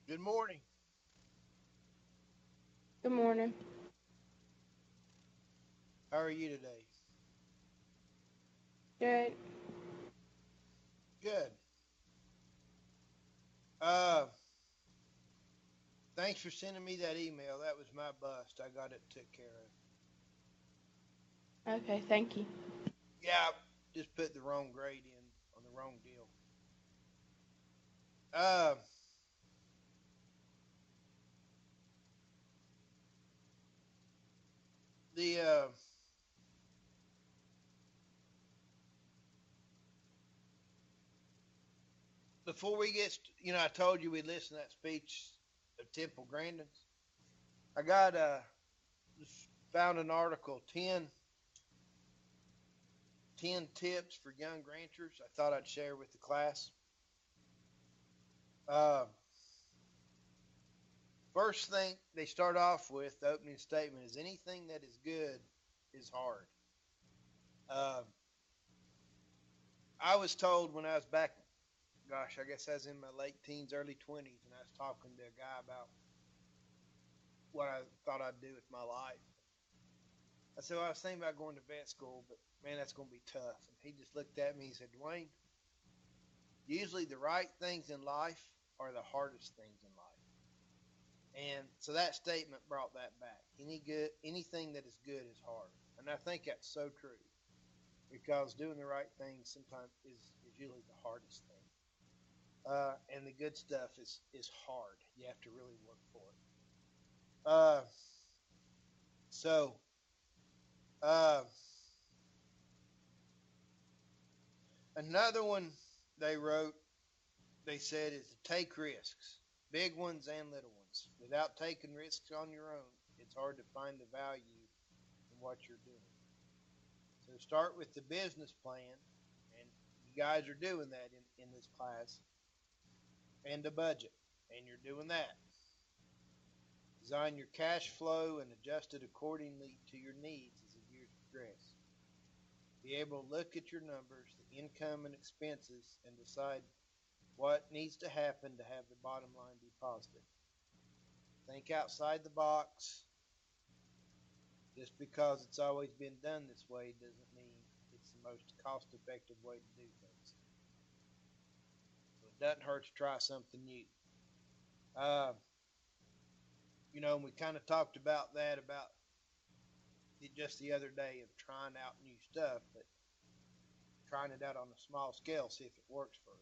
Good morning. Good morning. How are you today? Good. Good. Uh, Thanks for sending me that email. That was my bust. I got it took care of. Okay, thank you. Yeah, I just put the wrong grade in on the wrong deal. Uh, the Before we get, I told you we'd listen to that speech of Temple Grandin's. I got found an article 10 tips for young ranchers. I thought I'd share with the class. Uh, First thing they start off with, the opening statement is anything that is good is hard. Uh, I was told when I was back, gosh, I guess I was in my late teens, early 20s, and I was talking to a guy about what I thought I'd do with my life. I said, well, I was thinking about going to vet school, but man, that's going to be tough. And he just looked at me and said, Dwayne, usually the right things in life are the hardest things in life. And so that statement brought that back. Anything that is good is hard. And I think that's so true because doing the right thing sometimes is usually the hardest thing. And the good stuff is hard. You have to really work for it. So uh, Another one they wrote, they said, is to take risks, big ones and little ones. Without taking risks on your own, it's hard to find the value in what you're doing. So start with the business plan, and you guys are doing that in this class, and the budget, and you're doing that. Design your cash flow and adjust it accordingly to your needs as the years progress. Be able to look at your numbers, the income and expenses, and decide what needs to happen to have the bottom line be positive. Think outside the box. Just because it's always been done this way doesn't mean it's the most cost effective way to do things. So it doesn't hurt to try something new. Uh, and we kind of talked about that about it just the other day of trying out new stuff, but trying it out on a small scale, see if it works first.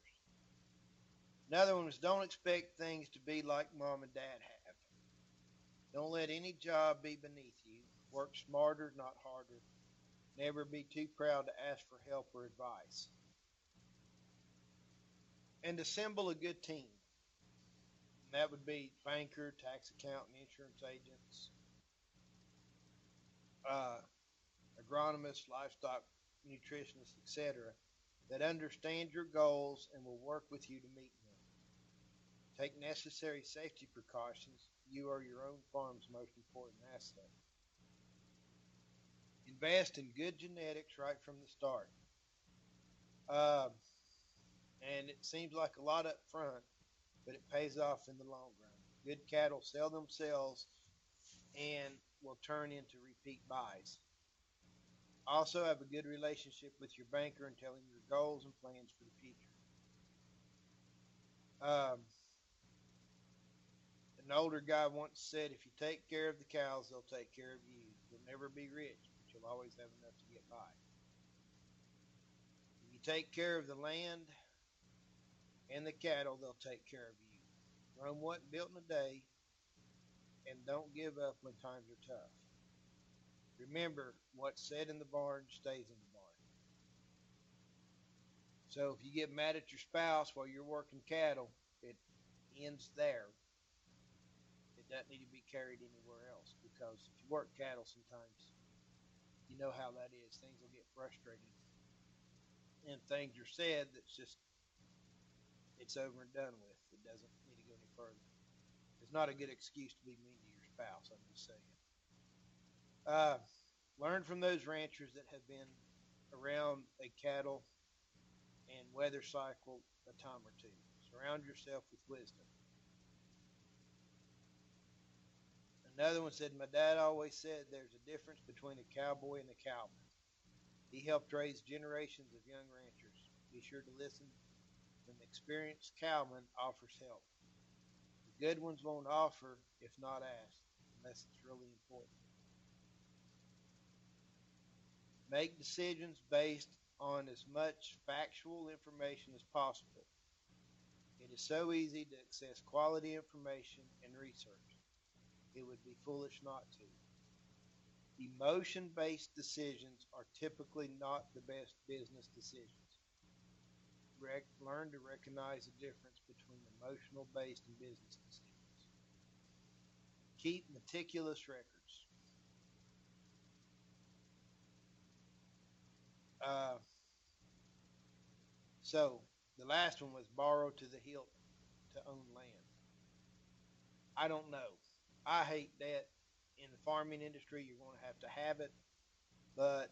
Another one was don't expect things to be like mom and dad have. Don't let any job be beneath you. Work smarter, not harder. Never be too proud to ask for help or advice. And assemble a good team. And that would be banker, tax accountant, insurance agents, uh, agronomists, livestock nutritionists, etc., that understand your goals and will work with you to meet them. Take necessary safety precautions. You are your own farm's most important asset. Invest in good genetics right from the start. Uh, and it seems like a lot up front, but it pays off in the long run. Good cattle sell themselves and will turn into repeat buys. Also, have a good relationship with your banker and tell him your goals and plans for the future. Um, an older guy once said, if you take care of the cows, they'll take care of you. You'll never be rich, but you'll always have enough to get by. If you take care of the land and the cattle, they'll take care of you. Rome wasn't built in a day, and don't give up when times are tough. Remember, what's said in the barn stays in the barn. So if you get mad at your spouse while you're working cattle, it ends there. It doesn't need to be carried anywhere else because if you work cattle, sometimes you know how that is. Things will get frustrated and things are said that's just it's over and done with. It doesn't need to go any further. It's not a good excuse to be mean to your spouse. I'm just saying. Uh, Learn from those ranchers that have been around a cattle and weather cycle a time or two. Surround yourself with wisdom. Another one said, my dad always said there's a difference between a cowboy and a cowman. He helped raise generations of young ranchers. Be sure to listen when the experienced cowman offers help. The good ones won't offer if not asked, unless it's really important. Make decisions based on as much factual information as possible. It is so easy to access quality information and research. It would be foolish not to. Emotion-based decisions are typically not the best business decisions. Learn to recognize the difference between emotional-based and business decisions. Keep meticulous records. So the last one was borrow to the hilt to own land. I don't know. I hate that. In the farming industry, you're going to have it, but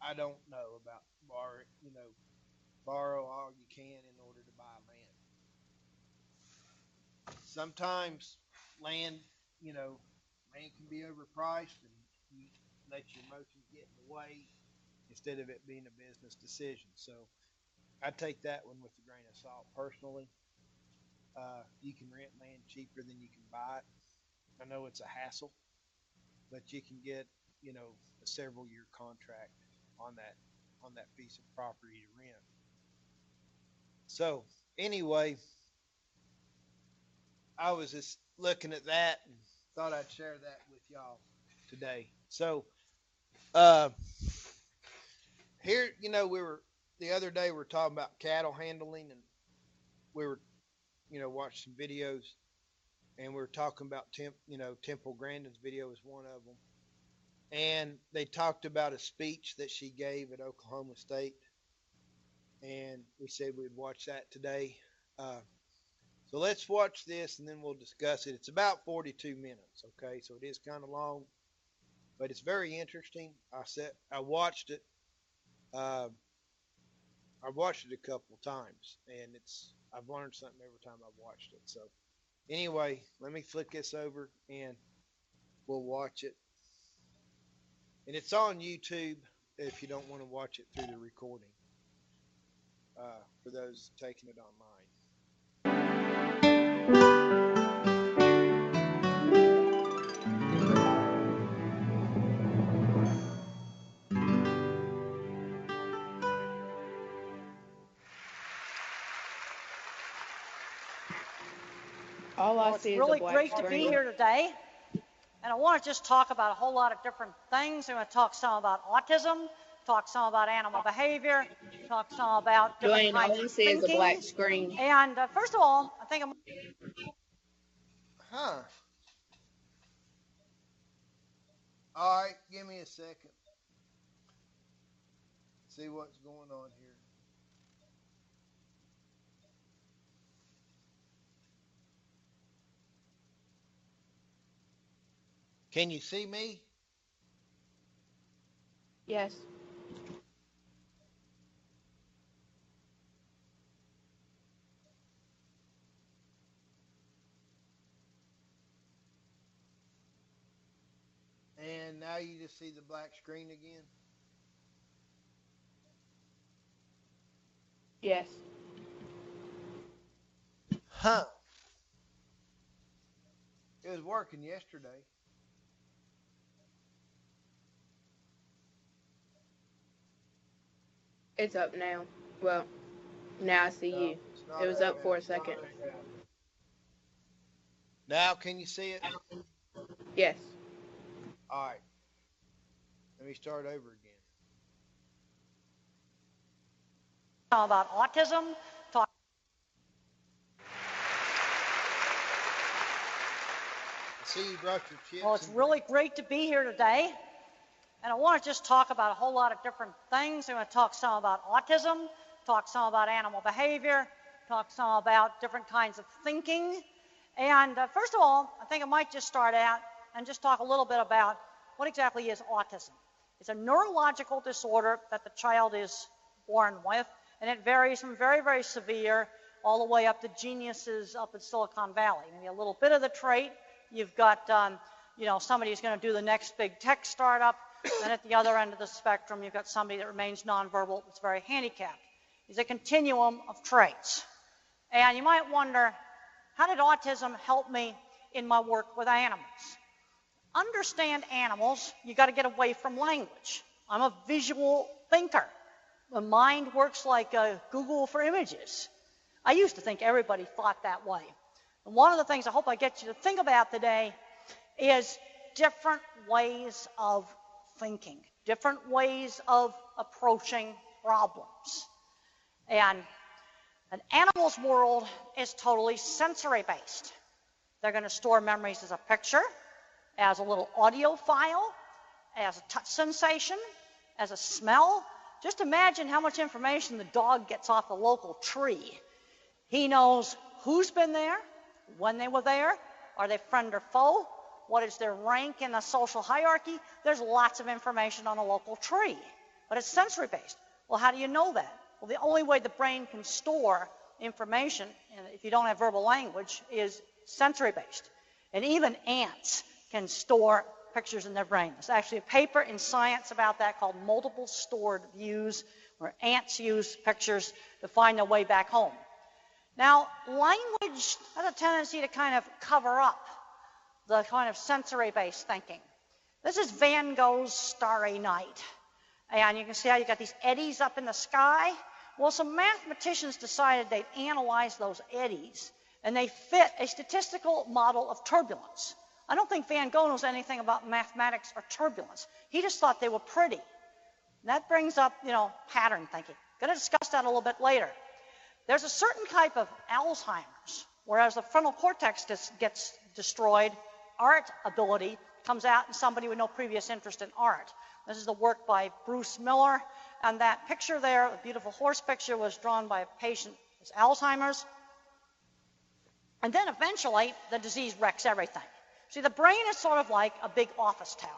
I don't know about borrow all you can in order to buy land. Sometimes land, land can be overpriced and you let your emotions get in the way instead of it being a business decision. So I take that one with a grain of salt personally. You can rent land cheaper than you can buy it. I know it's a hassle, but you can get, a several year contract on that piece of property to rent. So anyway, I was just looking at that and thought I'd share that with y'all today. So here, the other day we were talking about cattle handling, and we were, watching some videos, and we were talking about Temple Grandin's video was one of them, and they talked about a speech that she gave at Oklahoma State, and we said we'd watch that today. So let's watch this, and then we'll discuss it. It's about 42 minutes, okay? So it is kind of long, but it's very interesting. I watched it. I've watched it a couple of times, and I've learned something every time I've watched it. So anyway, let me flick this over, and we'll watch it. And it's on YouTube if you don't want to watch it through the recording, for those taking it online. Well, it's really great to be here today, and I want to just talk about a whole lot of different things. I'm going to talk some about autism, talk some about animal behavior, talk some about different kinds of thinking. All I see is a black screen. And first of all, I think All right, give me a second. See what's going on here. Can you see me? Yes. And now you just see the black screen again? Yes. Huh. It was working yesterday. It's up now. Well, now I see you. It was up for a second. Now can you see it? Yes. All right. Let me start over again. about autism, talk. I see you brought your chips. Well, it's really great to be here today, and I want to just talk about a whole lot of different things. I'm going to talk some about autism, talk some about animal behavior, talk some about different kinds of thinking. And first of all, I think I might just start out and just talk a little bit about what exactly is autism. It's a neurological disorder that the child is born with, and it varies from very, very severe all the way up to geniuses up in Silicon Valley. Maybe a little bit of the trait, you've got, somebody who's going to do the next big tech startup, and at the other end of the spectrum, you've got somebody that remains nonverbal that's very handicapped. It's a continuum of traits. And you might wonder, how did autism help me in my work with animals? Understand animals, you got to get away from language. I'm a visual thinker. My mind works like Google for images. I used to think everybody thought that way. And one of the things I hope I get you to think about today is different ways of thinking, different ways of approaching problems. And an animal's world is totally sensory-based. They're going to store memories as a picture, as a little audio file, as a touch sensation, as a smell. Just imagine how much information the dog gets off the local tree. He knows who's been there, when they were there, are they friend or foe, what is their rank in the social hierarchy. There's lots of information on a local tree, but it's sensory-based. Well, how do you know that? Well, the only way the brain can store information, if you don't have verbal language, is sensory-based. And even ants can store pictures in their brain. There's actually a paper in Science about that called Multiple Stored Views, where ants use pictures to find their way back home. Now, language has a tendency to kind of cover up the kind of sensory-based thinking. This is Van Gogh's Starry Night. And you can see how you got these eddies up in the sky. Well, some mathematicians decided they'd analyze those eddies, and they fit a statistical model of turbulence. I don't think Van Gogh knows anything about mathematics or turbulence. He just thought they were pretty. And that brings up, pattern thinking. Going to discuss that a little bit later. There's a certain type of Alzheimer's, whereas the frontal cortex gets destroyed, art ability comes out in somebody with no previous interest in art. This is the work by Bruce Miller, and that picture there, the beautiful horse picture, was drawn by a patient with Alzheimer's. And then eventually, the disease wrecks everything. See, the brain is sort of like a big office tower.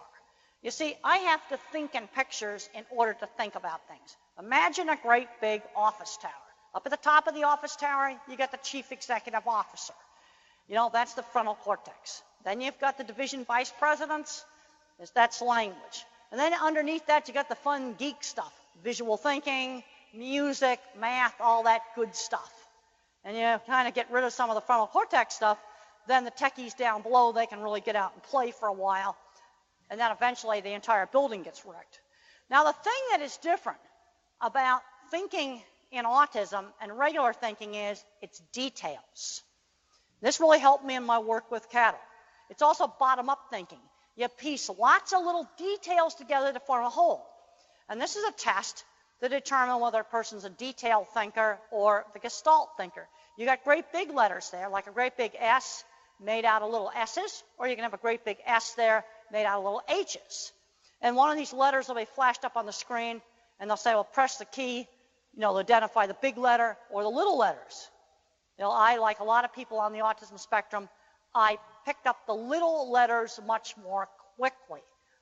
You see, I have to think in pictures in order to think about things. Imagine a great big office tower. Up at the top of the office tower, you got the chief executive officer. That's the frontal cortex. Then you've got the division vice presidents. That's language. And then underneath that, you got the fun geek stuff. Visual thinking, music, math, all that good stuff. And you kind of get rid of some of the frontal cortex stuff, then the techies down below, they can really get out and play for a while. And then eventually the entire building gets wrecked. Now, the thing that is different about thinking in autism and regular thinking is it's details. This really helped me in my work with cattle. It's also bottom-up thinking. You piece lots of little details together to form a whole. And this is a test to determine whether a person's a detail thinker or the Gestalt thinker. You got great big letters there, like a great big S made out of little S's, or you can have a great big S there made out of little H's. And one of these letters will be flashed up on the screen, and they'll say, well, press the key, to identify the big letter or the little letters. I, like a lot of people on the autism spectrum, I picked up the little letters much more quickly.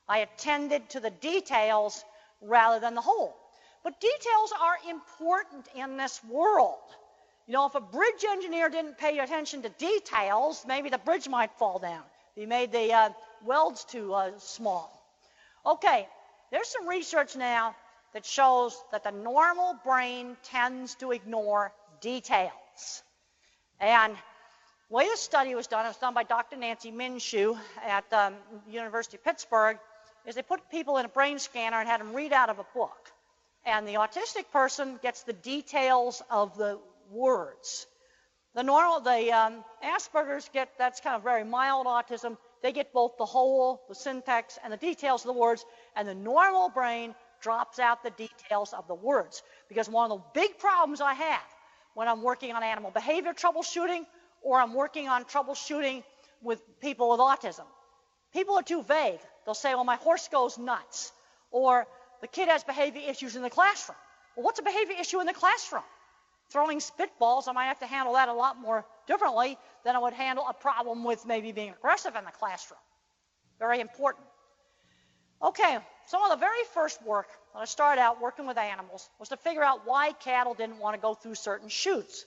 I attended to the details rather than the whole. But details are important in this world. If a bridge engineer didn't pay attention to details, maybe the bridge might fall down. If he made the welds too small. Okay, there's some research now that shows that the normal brain tends to ignore details. And the way this study was done, it was done by Dr. Nancy Minshew at the University of Pittsburgh, is they put people in a brain scanner and had them read out of a book. And the autistic person gets the details of the words. The Asperger's that's kind of very mild autism. They get both the whole, the syntax, and the details of the words, and the normal brain drops out the details of the words. Because one of the big problems I have when I'm working on animal behavior troubleshooting, or I'm working on troubleshooting with people with autism, people are too vague. They'll say, well, my horse goes nuts, or the kid has behavior issues in the classroom. Well, what's a behavior issue in the classroom? Throwing spitballs, I might have to handle that a lot more differently than I would handle a problem with maybe being aggressive in the classroom. Very important. Okay, some of the very first work when I started out working with animals was to figure out why cattle didn't want to go through certain chutes.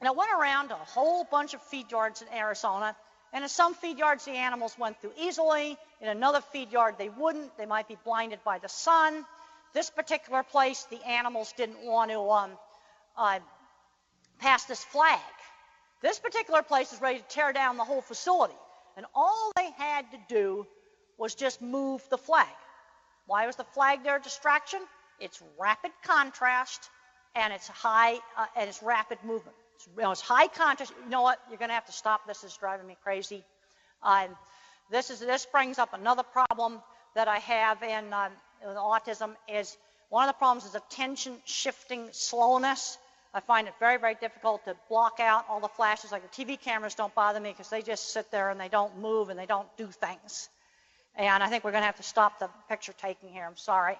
And I went around to a whole bunch of feed yards in Arizona, And in some feed yards, the animals went through easily. In another feed yard, they wouldn't. They might be blinded by the sun. This particular place, the animals didn't want to pass this flag. This particular place is ready to tear down the whole facility. And all they had to do was just move the flag. Why was the flag their distraction? It's rapid contrast, and it's high, and it's rapid movement. It's high contrast. You know what? You're going to have to stop. This is driving me crazy. This brings up another problem that I have in autism. Is one of the problems is attention shifting slowness. I find it very, very difficult to block out all the flashes. Like the TV cameras don't bother me because they just sit there and they don't move and they don't do things. And I think we're going to have to stop the picture taking here. I'm sorry.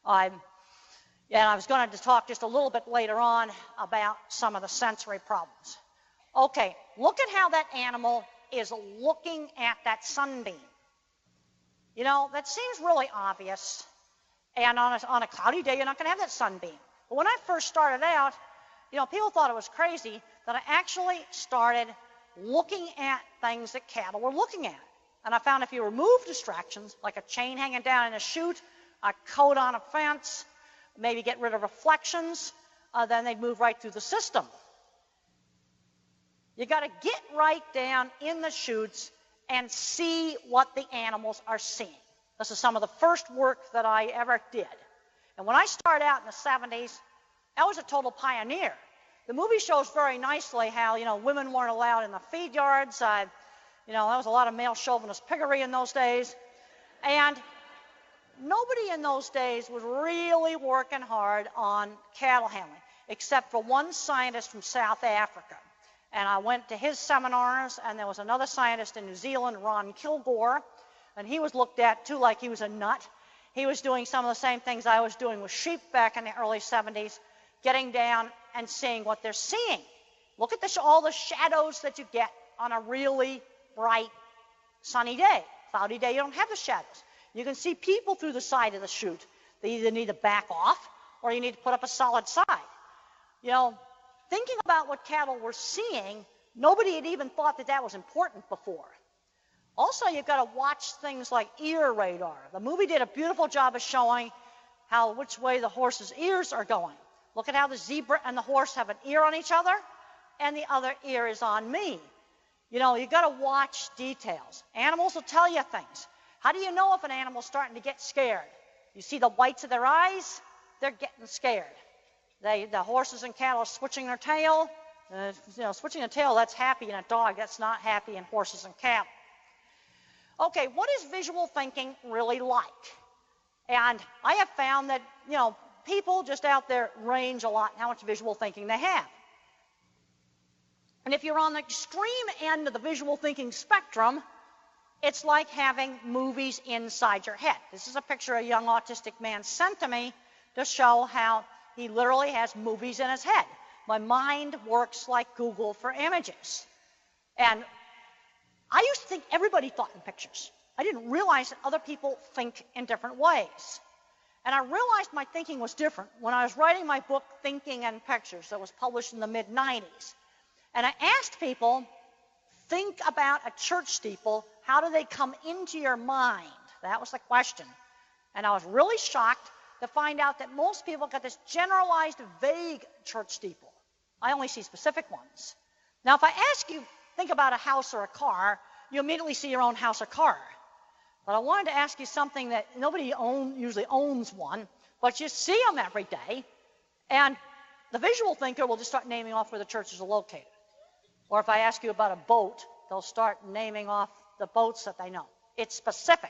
And I was going to talk just a little bit later on about some of the sensory problems. Okay, look at how that animal is looking at that sunbeam. You know, that seems really obvious. And on a cloudy day, you're not going to have that sunbeam. But when I first started out, you know, people thought it was crazy that I actually started looking at things that cattle were looking at. And I found if you remove distractions, like a chain hanging down in a chute, a coat on a fence, maybe get rid of reflections, then they'd move right through the system. You got to get right down in the chutes and see what the animals are seeing. This is some of the first work that I ever did. And when I started out in the 70s, I was a total pioneer. The movie shows very nicely how, you know, women weren't allowed in the feed yards. You know, there was a lot of male chauvinist piggery in those days. And nobody in those days was really working hard on cattle handling, except for one scientist from South Africa. And I went to his seminars, and there was another scientist in New Zealand, Ron Kilgore, and he was looked at, too, like he was a nut. He was doing some of the same things I was doing with sheep back in the early 70s, getting down and seeing what they're seeing. Look at all the shadows that you get on a really bright, sunny day. Cloudy day, you don't have the shadows. You can see people through the side of the chute. They either need to back off or you need to put up a solid side. You know, thinking about what cattle were seeing, nobody had even thought that that was important before. Also, you've got to watch things like ear radar. The movie did a beautiful job of showing which way the horse's ears are going. Look at how the zebra and the horse have an ear on each other, and the other ear is on me. You know, you've got to watch details. Animals will tell you things. How do you know if an animal's starting to get scared? You see the whites of their eyes, they're getting scared. The horses and cattle are switching their tail. You know, switching the tail, that's happy in a dog. That's not happy in horses and cattle. Okay, what is visual thinking really like? And I have found that, you know, people just out there range a lot in how much visual thinking they have. And if you're on the extreme end of the visual thinking spectrum, it's like having movies inside your head. This is a picture a young autistic man sent to me to show how he literally has movies in his head. My mind works like Google for images. And I used to think everybody thought in pictures. I didn't realize that other people think in different ways. And I realized my thinking was different when I was writing my book, Thinking in Pictures, that was published in the mid-90s. And I asked people, think about a church steeple. How do they come into your mind? That was the question. And I was really shocked to find out that most people got this generalized, vague church steeple. I only see specific ones. Now, if I ask you, think about a house or a car, you immediately see your own house or car. But I wanted to ask you something that nobody usually owns one, but you see them every day, and the visual thinker will just start naming off where the churches are located. Or if I ask you about a boat, they'll start naming off the boats that they know. It's specific.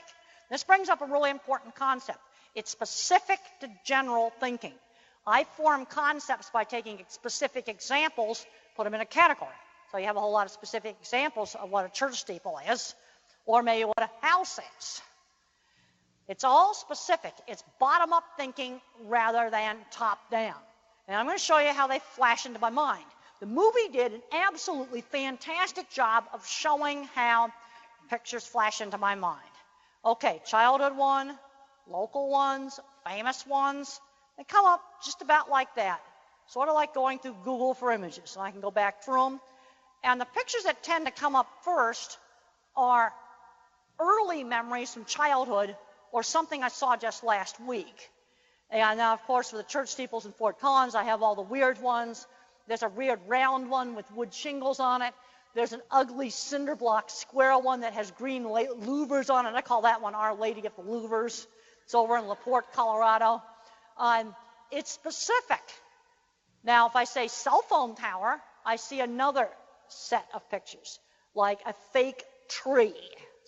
This brings up a really important concept. It's specific to general thinking. I form concepts by taking specific examples, put them in a category. So you have a whole lot of specific examples of what a church steeple is, or maybe what a house is. It's all specific. It's bottom-up thinking rather than top-down. And I'm going to show you how they flash into my mind. The movie did an absolutely fantastic job of showing how pictures flash into my mind. Okay, childhood one, local ones, famous ones. They come up just about like that, sort of like going through Google for images. And I can go back through them. And the pictures that tend to come up first are early memories from childhood or something I saw just last week. And now, of course, for the church steeples in Fort Collins, I have all the weird ones. There's a weird round one with wood shingles on it. There's an ugly cinder block square one that has green louvers on it. I call that one Our Lady of the Louvers. It's over in LaPorte, Colorado. It's specific. Now, if I say cell phone tower, I see another set of pictures, like a fake tree,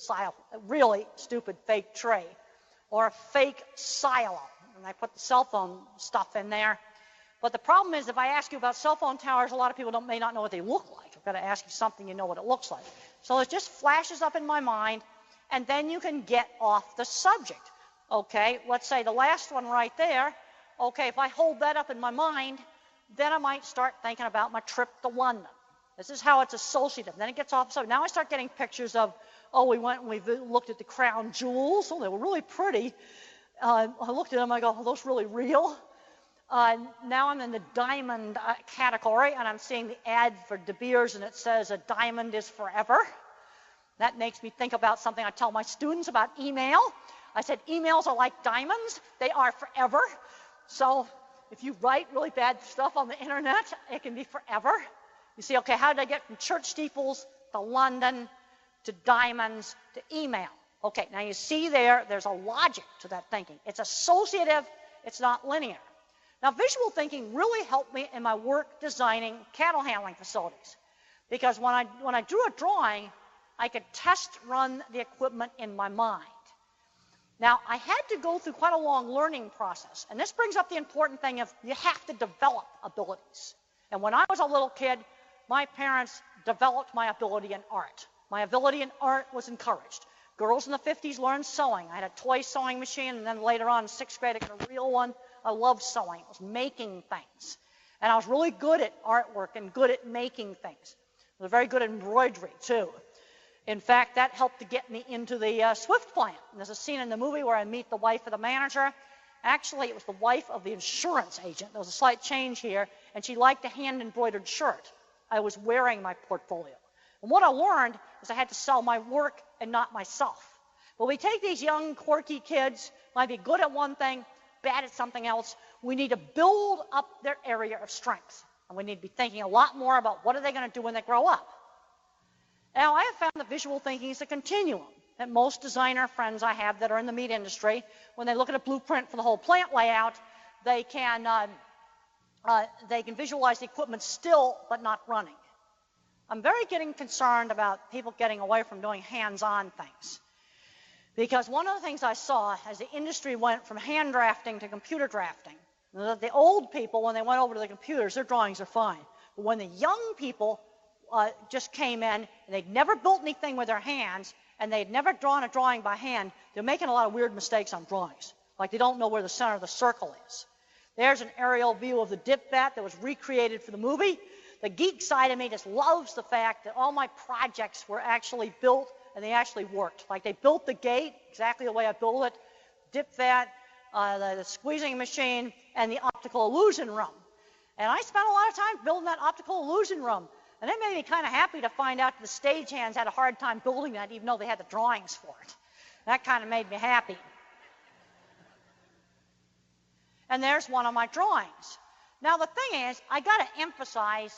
a really stupid fake tree, or a fake silo. And I put the cell phone stuff in there. But the problem is, if I ask you about cell phone towers, a lot of people may not know what they look like. I've got to ask you something you know what it looks like. So it just flashes up in my mind, and then you can get off the subject. Okay, let's say the last one right there. Okay, if I hold that up in my mind, then I might start thinking about my trip to London. This is how it's associative. Then it gets off. So now I start getting pictures of, we went and we looked at the crown jewels. Oh, they were really pretty. I looked at them, I go, are those really real? Now I'm in the diamond category, and I'm seeing the ad for De Beers, and it says a diamond is forever. That makes me think about something I tell my students about email. I said, emails are like diamonds. They are forever. So if you write really bad stuff on the internet, it can be forever. You see, okay, how did I get from church steeples to London to diamonds to email? Okay, now you see there's a logic to that thinking. It's associative, it's not linear. Now, visual thinking really helped me in my work designing cattle handling facilities, because when I drew a drawing, I could test run the equipment in my mind. Now, I had to go through quite a long learning process, and this brings up the important thing of you have to develop abilities. And when I was a little kid, my parents developed my ability in art. My ability in art was encouraged. Girls in the 50s learned sewing. I had a toy sewing machine, and then later on in 6th grade, I got a real one. I loved sewing. It was making things. And I was really good at artwork and good at making things. I was very good at embroidery, too. In fact, that helped to get me into the Swift plant. And there's a scene in the movie where I meet the wife of the manager. Actually, it was the wife of the insurance agent. There was a slight change here, and she liked a hand-embroidered shirt. I was wearing my portfolio. And what I learned is I had to sell my work and not myself. But we take these young, quirky kids, might be good at one thing, bad at something else. We need to build up their area of strength. And we need to be thinking a lot more about what are they going to do when they grow up. Now, I have found that visual thinking is a continuum that most designer friends I have that are in the meat industry, when they look at a blueprint for the whole plant layout, they can visualize the equipment still but not running. I'm very getting concerned about people getting away from doing hands-on things. Because one of the things I saw as the industry went from hand drafting to computer drafting, the old people, when they went over to the computers, their drawings are fine. But when the young people just came in, and they'd never built anything with their hands, and they'd never drawn a drawing by hand, they're making a lot of weird mistakes on drawings. Like they don't know where the center of the circle is. There's an aerial view of the dip vat that was recreated for the movie. The geek side of me just loves the fact that all my projects were actually built and they actually worked. Like they built the gate exactly the way I built it, dip vat, the squeezing machine, and the optical illusion room. And I spent a lot of time building that optical illusion room. And it made me kind of happy to find out that the stagehands had a hard time building that, even though they had the drawings for it. That kind of made me happy. And there's one of my drawings. Now, the thing is, I got to emphasize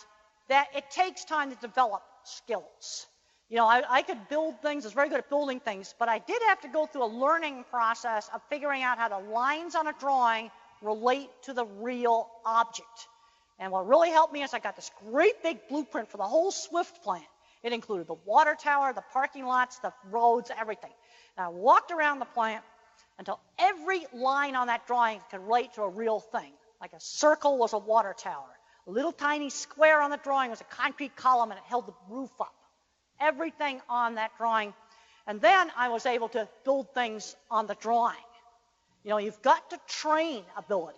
that it takes time to develop skills. You know, I could build things, I was very good at building things, but I did have to go through a learning process of figuring out how the lines on a drawing relate to the real object. And what really helped me is I got this great big blueprint for the whole Swift plant. It included the water tower, the parking lots, the roads, everything. And I walked around the plant until every line on that drawing could relate to a real thing. Like a circle was a water tower. A little tiny square on the drawing was a concrete column, and it held the roof up. Everything on that drawing. And then I was able to build things on the drawing. You know, you've got to train ability.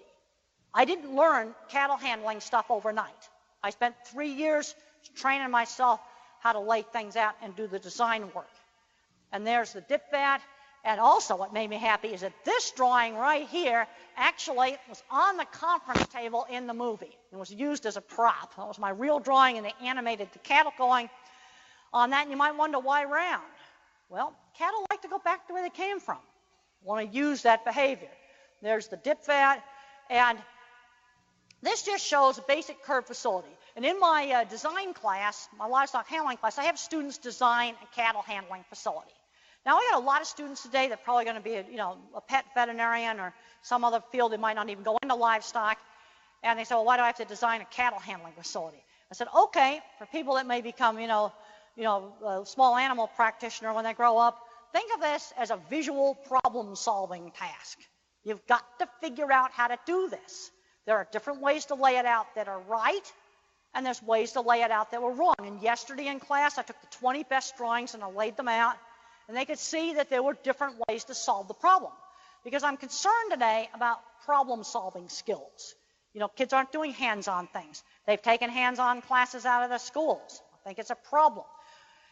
I didn't learn cattle handling stuff overnight. I spent 3 years training myself how to lay things out and do the design work. And there's the dip vat. And also what made me happy is that this drawing right here actually was on the conference table in the movie. It was used as a prop. That was my real drawing, and they animated the cattle going on that. And you might wonder why round. Well, cattle like to go back to where they came from, want to use that behavior. There's the dip vat, and this just shows a basic curve facility. And in my design class, my livestock handling class, I have students design a cattle handling facility. Now, we got a lot of students today that are probably going to be a pet veterinarian or some other field that might not even go into livestock. And they say, well, why do I have to design a cattle handling facility? I said, okay, for people that may become, a small animal practitioner when they grow up, think of this as a visual problem-solving task. You've got to figure out how to do this. There are different ways to lay it out that are right, and there's ways to lay it out that were wrong. And yesterday in class, I took the 20 best drawings and I laid them out, and they could see that there were different ways to solve the problem. Because I'm concerned today about problem-solving skills. Kids aren't doing hands-on things. They've taken hands-on classes out of the schools. I think it's a problem.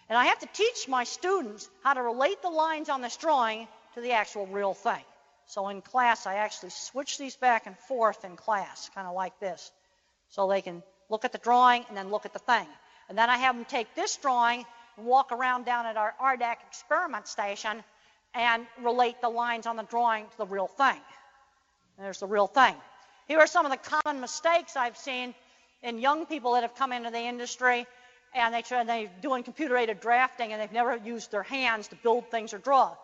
And I have to teach my students how to relate the lines on this drawing to the actual real thing. So in class, I actually switch these back and forth in class, kind of like this. So they can look at the drawing and then look at the thing. And then I have them take this drawing and walk around down at our RDAC experiment station and relate the lines on the drawing to the real thing. And there's the real thing. Here are some of the common mistakes I've seen in young people that have come into the industry, and they're doing computer-aided drafting, and they've never used their hands to build things or draw.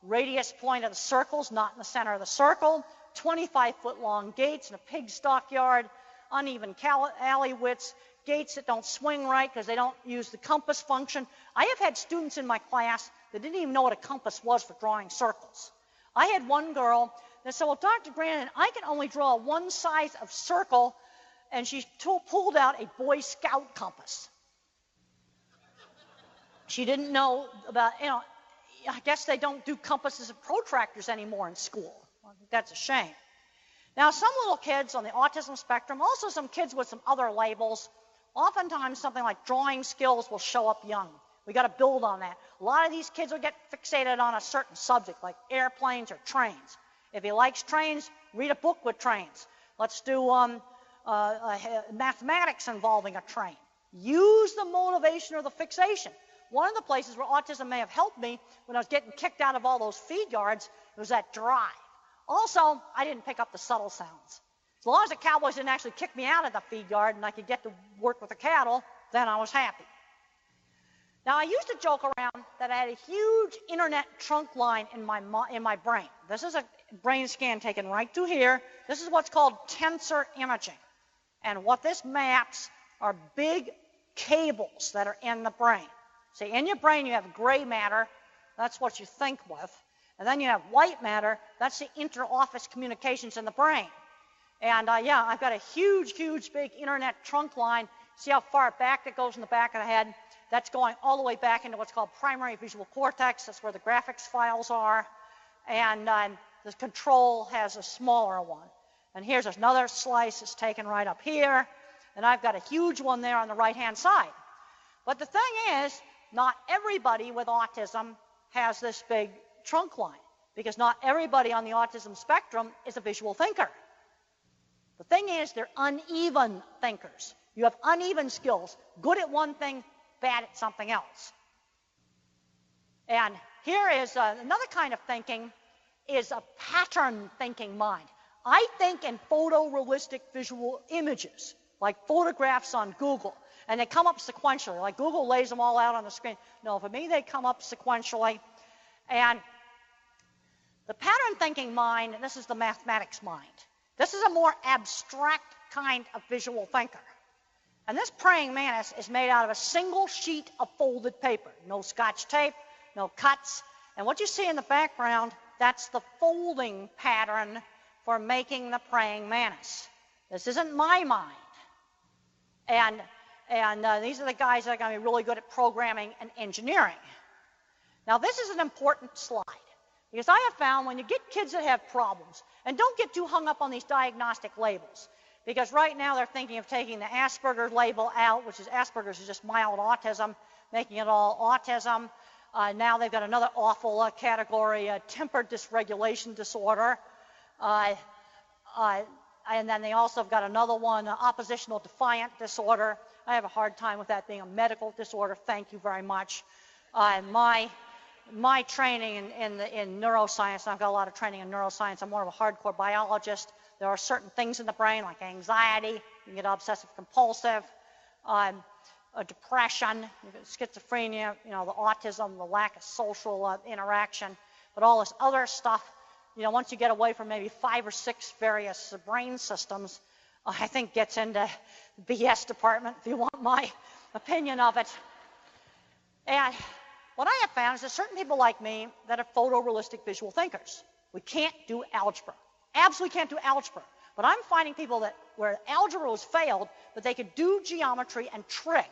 Radius point of the circle's not in the center of the circle, 25-foot long gates in a pig stockyard, uneven alley widths, gates that don't swing right because they don't use the compass function. I have had students in my class that didn't even know what a compass was for drawing circles. I had one girl that said, well, Dr. Brandon, I can only draw one size of circle, and she pulled out a Boy Scout compass. She didn't know about, I guess they don't do compasses and protractors anymore in school. I think that's a shame. Now, some little kids on the autism spectrum, also some kids with some other labels, oftentimes something like drawing skills will show up young. We got to build on that. A lot of these kids will get fixated on a certain subject, like airplanes or trains. If he likes trains, read a book with trains. Let's do mathematics involving a train. Use the motivation or the fixation. One of the places where autism may have helped me when I was getting kicked out of all those feed yards was that drive. Also, I didn't pick up the subtle sounds. As long as the cowboys didn't actually kick me out of the feed yard and I could get to work with the cattle, then I was happy. Now, I used to joke around that I had a huge internet trunk line in my brain. This is a brain scan taken right through here. This is what's called tensor imaging. And what this maps are big cables that are in the brain. See, in your brain you have gray matter, that's what you think with. And then you have white matter, that's the inter-office communications in the brain. And yeah, I've got a huge, huge big internet trunk line. See how far back it goes in the back of the head? That's going all the way back into what's called primary visual cortex. That's where the graphics files are. And the control has a smaller one. And here's another slice that's taken right up here. And I've got a huge one there on the right-hand side. But the thing is, not everybody with autism has this big trunk line, because not everybody on the autism spectrum is a visual thinker. The thing is, they're uneven thinkers. You have uneven skills, good at one thing, bad at something else. And here is another kind of thinking, is a pattern thinking mind. I think in photorealistic visual images, like photographs on Google, and they come up sequentially, like Google lays them all out on the screen. No, for me, they come up sequentially. And the pattern thinking mind, and this is the mathematics mind, this is a more abstract kind of visual thinker. And this praying mantis is made out of a single sheet of folded paper. No scotch tape, no cuts. And what you see in the background, that's the folding pattern for making the praying mantis. This isn't my mind. And these are the guys that are going to be really good at programming and engineering. Now, this is an important slide, because I have found when you get kids that have problems, and don't get too hung up on these diagnostic labels, because right now they're thinking of taking the Asperger's label out, which is Asperger's is just mild autism, making it all autism. Now they've got another awful category, temper dysregulation disorder. And then they also have got another one, oppositional defiant disorder. I have a hard time with that being a medical disorder. Thank you very much. My my training in neuroscience, and I've got a lot of training in neuroscience. I'm more of a hardcore biologist. There are certain things in the brain like anxiety, you can get obsessive compulsive, depression, schizophrenia, the autism, the lack of social interaction, but all this other stuff, once you get away from maybe 5 or 6 various brain systems, I think gets into the BS department, if you want my opinion of it. And what I have found is that certain people like me that are photorealistic visual thinkers. We can't do algebra. Absolutely can't do algebra. But I'm finding people that where algebra was failed, but they could do geometry and trig.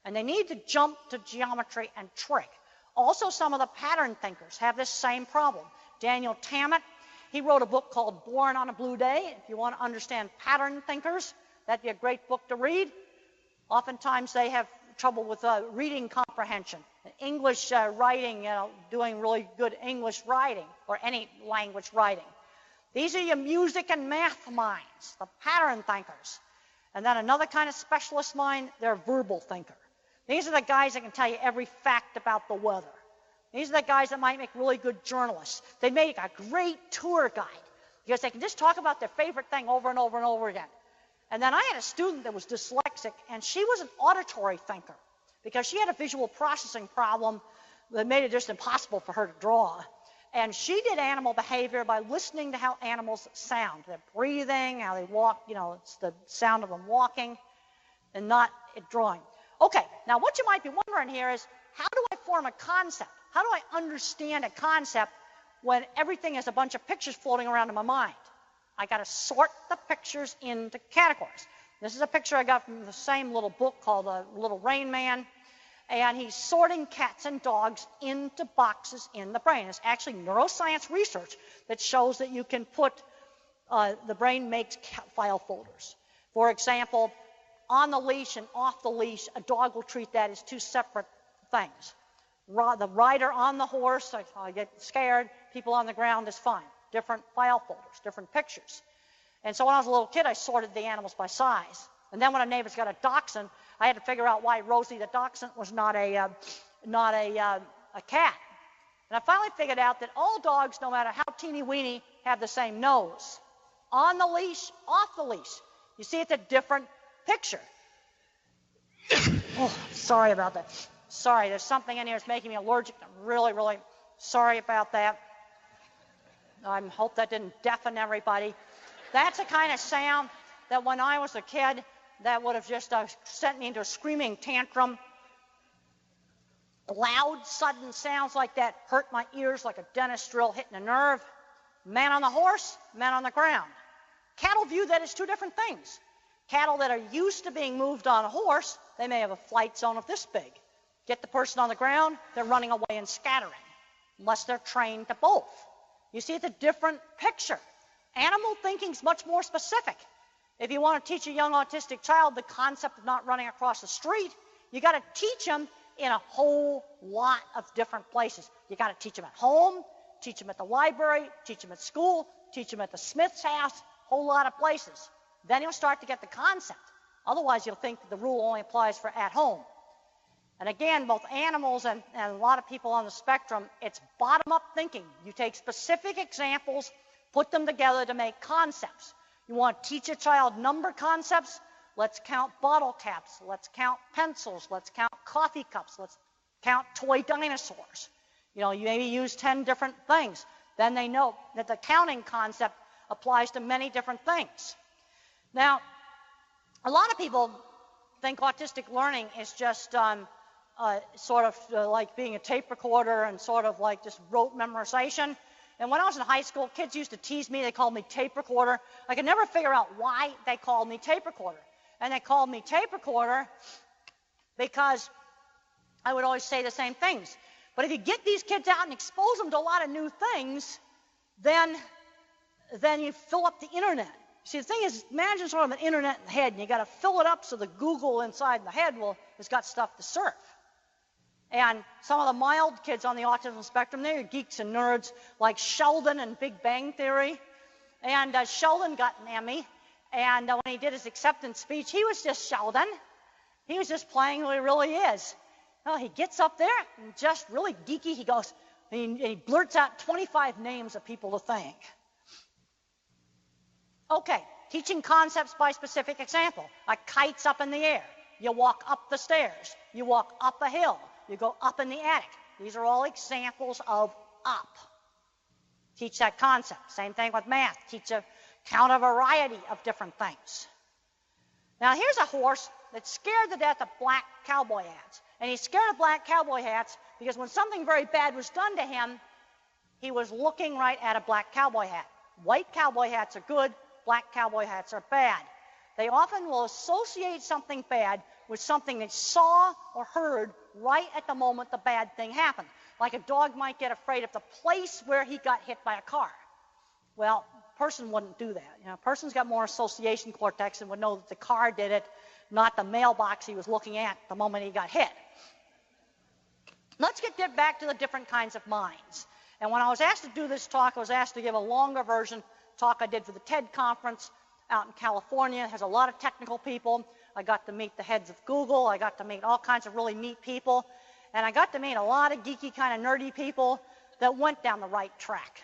And they need to jump to geometry and trig. Also, some of the pattern thinkers have this same problem. Daniel Tammet, he wrote a book called Born on a Blue Day. If you want to understand pattern thinkers, that'd be a great book to read. Oftentimes they have trouble with reading comprehension. English writing, doing really good English writing, or any language writing. These are your music and math minds, the pattern thinkers. And then another kind of specialist mind, they're a verbal thinker. These are the guys that can tell you every fact about the weather. These are the guys that might make really good journalists. They make a great tour guide because they can just talk about their favorite thing over and over and over again. And then I had a student that was dyslexic, and she was an auditory thinker because she had a visual processing problem that made it just impossible for her to draw. And she did animal behavior by listening to how animals sound, their breathing, how they walk, it's the sound of them walking, and not it drawing. Okay, now what you might be wondering here is, how do I form a concept? How do I understand a concept when everything is a bunch of pictures floating around in my mind? I got to sort the pictures into categories. This is a picture I got from the same little book called Little Rain Man. And he's sorting cats and dogs into boxes in the brain. It's actually neuroscience research that shows that you can put, the brain makes file folders. For example, on the leash and off the leash, a dog will treat that as 2 separate things. The rider on the horse, I get scared, people on the ground is fine. Different file folders, different pictures. And so when I was a little kid, I sorted the animals by size. And then when a neighbor's got a dachshund, I had to figure out why Rosie the dachshund was not a cat. And I finally figured out that all dogs, no matter how teeny weeny, have the same nose. On the leash, off the leash. You see, it's a different picture. Oh, sorry about that. Sorry, there's something in here that's making me allergic. I'm really, really sorry about that. I hope that didn't deafen everybody. That's the kind of sound that when I was a kid, that would have just sent me into a screaming tantrum. Loud, sudden sounds like that hurt my ears like a dentist drill hitting a nerve. Man on the horse, man on the ground. Cattle view that as 2 different things. Cattle that are used to being moved on a horse, they may have a flight zone of this big. Get the person on the ground, they're running away and scattering, unless they're trained to both. You see, it's a different picture. Animal thinking is much more specific. If you want to teach a young autistic child the concept of not running across the street, you got to teach them in a whole lot of different places. You got to teach them at home, teach them at the library, teach them at school, teach them at the Smith's house, a whole lot of places. Then he'll start to get the concept. Otherwise, you'll think that the rule only applies for at home. And again, both animals and a lot of people on the spectrum, it's bottom-up thinking. You take specific examples, put them together to make concepts. You want to teach a child number concepts? Let's count bottle caps. Let's count pencils. Let's count coffee cups. Let's count toy dinosaurs. You maybe use 10 different things. Then they know that the counting concept applies to many different things. Now, a lot of people think autistic learning is just sort of like being a tape recorder and sort of like just rote memorization. And when I was in high school, kids used to tease me. They called me tape recorder. I could never figure out why they called me tape recorder. And they called me tape recorder because I would always say the same things. But if you get these kids out and expose them to a lot of new things, then you fill up the internet. See, the thing is, imagine sort of an internet in the head, and you got to fill it up so the Google inside the head has got stuff to surf. And some of the mild kids on the autism spectrum, they're geeks and nerds like Sheldon and Big Bang Theory. And Sheldon got an Emmy. And when he did his acceptance speech, he was just Sheldon. He was just playing who he really is. Well, he gets up there and just really geeky. He goes, and he blurts out 25 names of people to thank. Okay, teaching concepts by specific example. A kite's up in the air. You walk up the stairs. You walk up a hill. You go up in the attic. These are all examples of up. Teach that concept. Same thing with math. Count a variety of different things. Now, here's a horse that's scared to death of black cowboy hats. And he's scared of black cowboy hats because when something very bad was done to him, he was looking right at a black cowboy hat. White cowboy hats are good. Black cowboy hats are bad. They often will associate something bad with something they saw or heard right at the moment the bad thing happened. Like a dog might get afraid of the place where he got hit by a car. Well, a person wouldn't do that. A person's got more association cortex and would know that the car did it, not the mailbox he was looking at the moment he got hit. Let's get back to the different kinds of minds. And when I was asked to do this talk, I was asked to give a longer version talk I did for the TED conference out in California. It has a lot of technical people. I got to meet the heads of Google. I got to meet all kinds of really neat people. And I got to meet a lot of geeky, kind of nerdy people that went down the right track.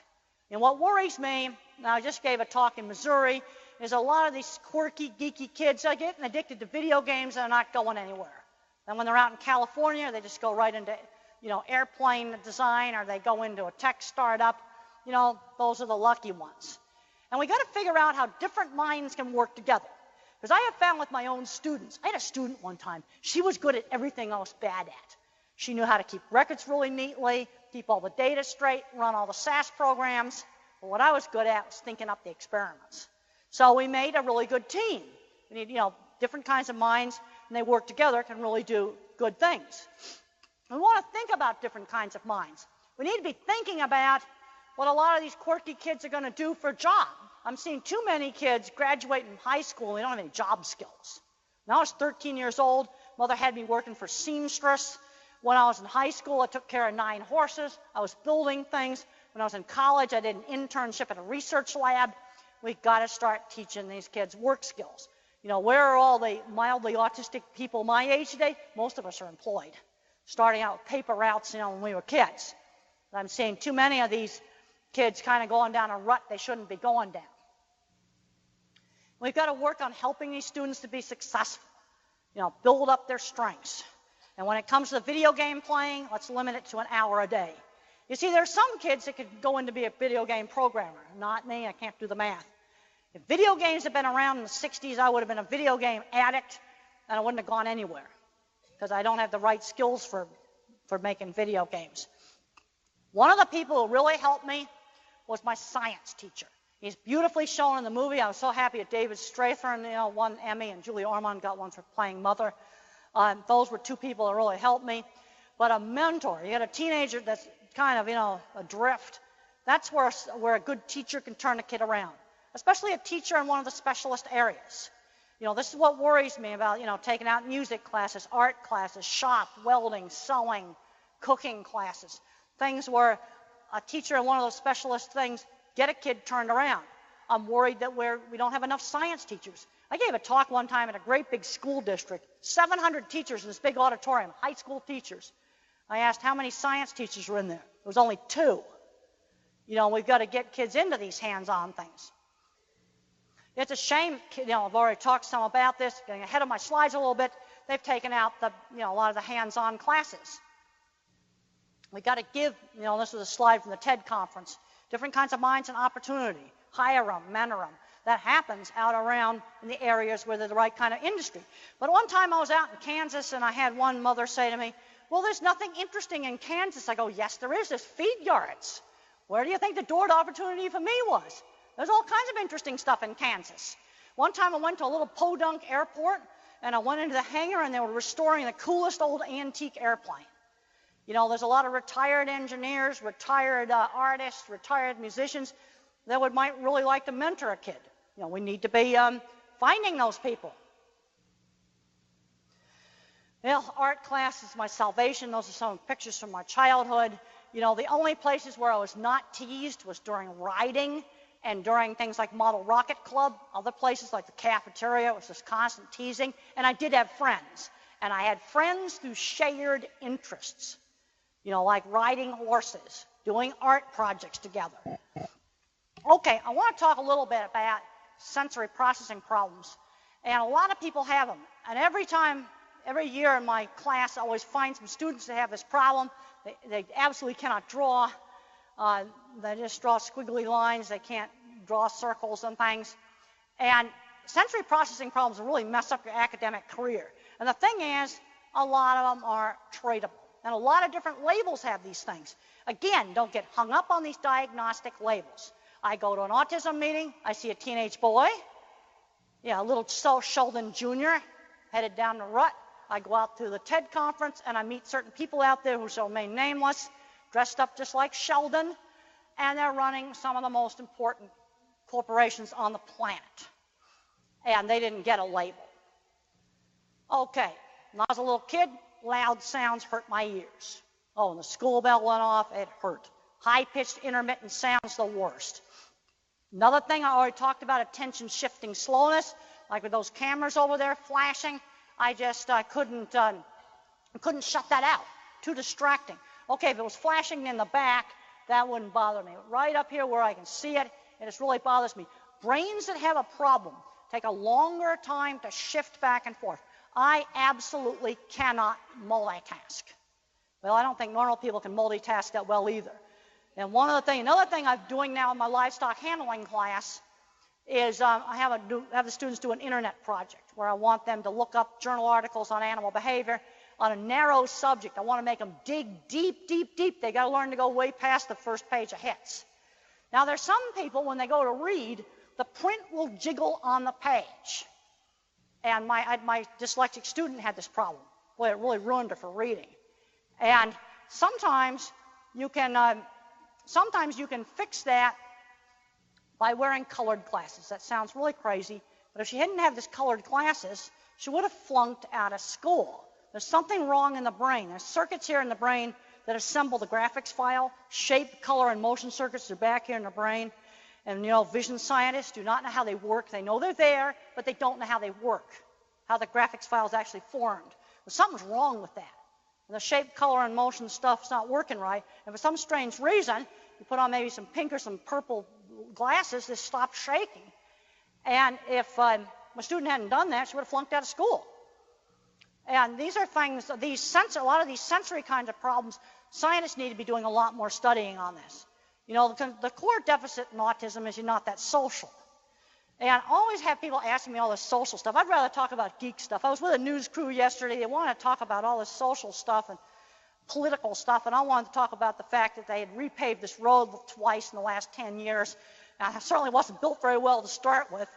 And what worries me, and I just gave a talk in Missouri, is a lot of these quirky, geeky kids are getting addicted to video games and they're not going anywhere. And when they're out in California, they just go right into, airplane design, or they go into a tech startup. Those are the lucky ones. And we got to figure out how different minds can work together. Because I have found with my own students, I had a student one time, she was good at everything I was bad at. She knew how to keep records really neatly, keep all the data straight, run all the SAS programs. But what I was good at was thinking up the experiments. So we made a really good team. We need, different kinds of minds, and they work together, can really do good things. We want to think about different kinds of minds. We need to be thinking about what a lot of these quirky kids are going to do for a job. I'm seeing too many kids graduate from high school and they don't have any job skills. When I was 13 years old, mother had me working for seamstress. When I was in high school, I took care of 9 horses. I was building things. When I was in college, I did an internship at a research lab. We've got to start teaching these kids work skills. Where are all the mildly autistic people my age today? Most of us are employed, starting out with paper routes, when we were kids. I'm seeing too many of these kids kind of going down a rut they shouldn't be going down. We've got to work on helping these students to be successful, build up their strengths. And when it comes to the video game playing, let's limit it to an hour a day. You see, there are some kids that could go in to be a video game programmer. Not me, I can't do the math. If video games had been around in the 60s, I would have been a video game addict, and I wouldn't have gone anywhere, because I don't have the right skills for making video games. One of the people who really helped me was my science teacher. He's beautifully shown in the movie. I was so happy that David Strathern, won Emmy, and Julie Ormond got one for playing Mother. Those were 2 people that really helped me. But a mentor, you got a teenager that's kind of, adrift. That's where a good teacher can turn a kid around, especially a teacher in one of the specialist areas. This is what worries me about, taking out music classes, art classes, shop, welding, sewing, cooking classes. Things where a teacher in one of those specialist things get a kid turned around. I'm worried that we don't have enough science teachers. I gave a talk one time in a great big school district, 700 teachers in this big auditorium, high school teachers. I asked how many science teachers were in there. There was only 2. We've got to get kids into these hands-on things. It's a shame, I've already talked some about this, getting ahead of my slides a little bit. They've taken out a lot of the hands-on classes. We've got to give, this was a slide from the TED conference, different kinds of minds and opportunity, hire them, mentor them. That happens out around in the areas where they're the right kind of industry. But one time I was out in Kansas and I had one mother say to me, well, there's nothing interesting in Kansas. I go, yes, there is. There's feed yards. Where do you think the door to opportunity for me was? There's all kinds of interesting stuff in Kansas. One time I went to a little podunk airport and I went into the hangar and they were restoring the coolest old antique airplane. There's a lot of retired engineers, retired artists, retired musicians that might really like to mentor a kid. We need to be finding those people. Art class is my salvation. Those are some pictures from my childhood. The only places where I was not teased was during riding and during things like Model Rocket Club. Other places like the cafeteria was just constant teasing. And I did have friends. And I had friends who shared interests, like riding horses, doing art projects together. Okay, I want to talk a little bit about sensory processing problems. And a lot of people have them. And every year in my class, I always find some students that have this problem. They absolutely cannot draw. They just draw squiggly lines. They can't draw circles and things. And sensory processing problems really mess up your academic career. And the thing is, a lot of them are treatable. And a lot of different labels have these things. Again, don't get hung up on these diagnostic labels. I go to an autism meeting. I see a teenage boy. A little Sheldon Jr. headed down the rut. I go out to the TED conference, and I meet certain people out there who shall remain nameless, dressed up just like Sheldon, and they're running some of the most important corporations on the planet. And they didn't get a label. Okay, when I was a little kid, loud sounds hurt my ears. Oh, when the school bell went off, it hurt. High-pitched, intermittent sounds, the worst. Another thing I already talked about, attention shifting slowness, like with those cameras over there flashing. I just couldn't shut that out. Too distracting. Okay, if it was flashing in the back, that wouldn't bother me. Right up here where I can see it, it just really bothers me. Brains that have a problem take a longer time to shift back and forth. I absolutely cannot multitask. Well, I don't think normal people can multitask that well either. And another thing I'm doing now in my livestock handling class is I have the students do an internet project where I want them to look up journal articles on animal behavior on a narrow subject. I want to make them dig deep, deep, deep. They got to learn to go way past the first page of hits. Now, there's some people, when they go to read, the print will jiggle on the page. And my dyslexic student had this problem. Boy, it really ruined her for reading. And sometimes you can fix that by wearing colored glasses. That sounds really crazy, but if she hadn't had these colored glasses, she would have flunked out of school. There's something wrong in the brain. There's circuits here in the brain that assemble the graphics file. Shape, color, and motion circuits are back here in the brain. And, vision scientists do not know how they work. They know they're there, but they don't know how they work, how the graphics file is actually formed. But something's wrong with that. And the shape, color, and motion stuff's not working right. And for some strange reason, you put on maybe some pink or some purple glasses, this stops shaking. And if my student hadn't done that, she would have flunked out of school. And these are things, a lot of these sensory kinds of problems, scientists need to be doing a lot more studying on this. The core deficit in autism is you're not that social. And I always have people asking me all this social stuff. I'd rather talk about geek stuff. I was with a news crew yesterday. They wanted to talk about all this social stuff and political stuff, and I wanted to talk about the fact that they had repaved this road twice in the last 10 years. And it certainly wasn't built very well to start with.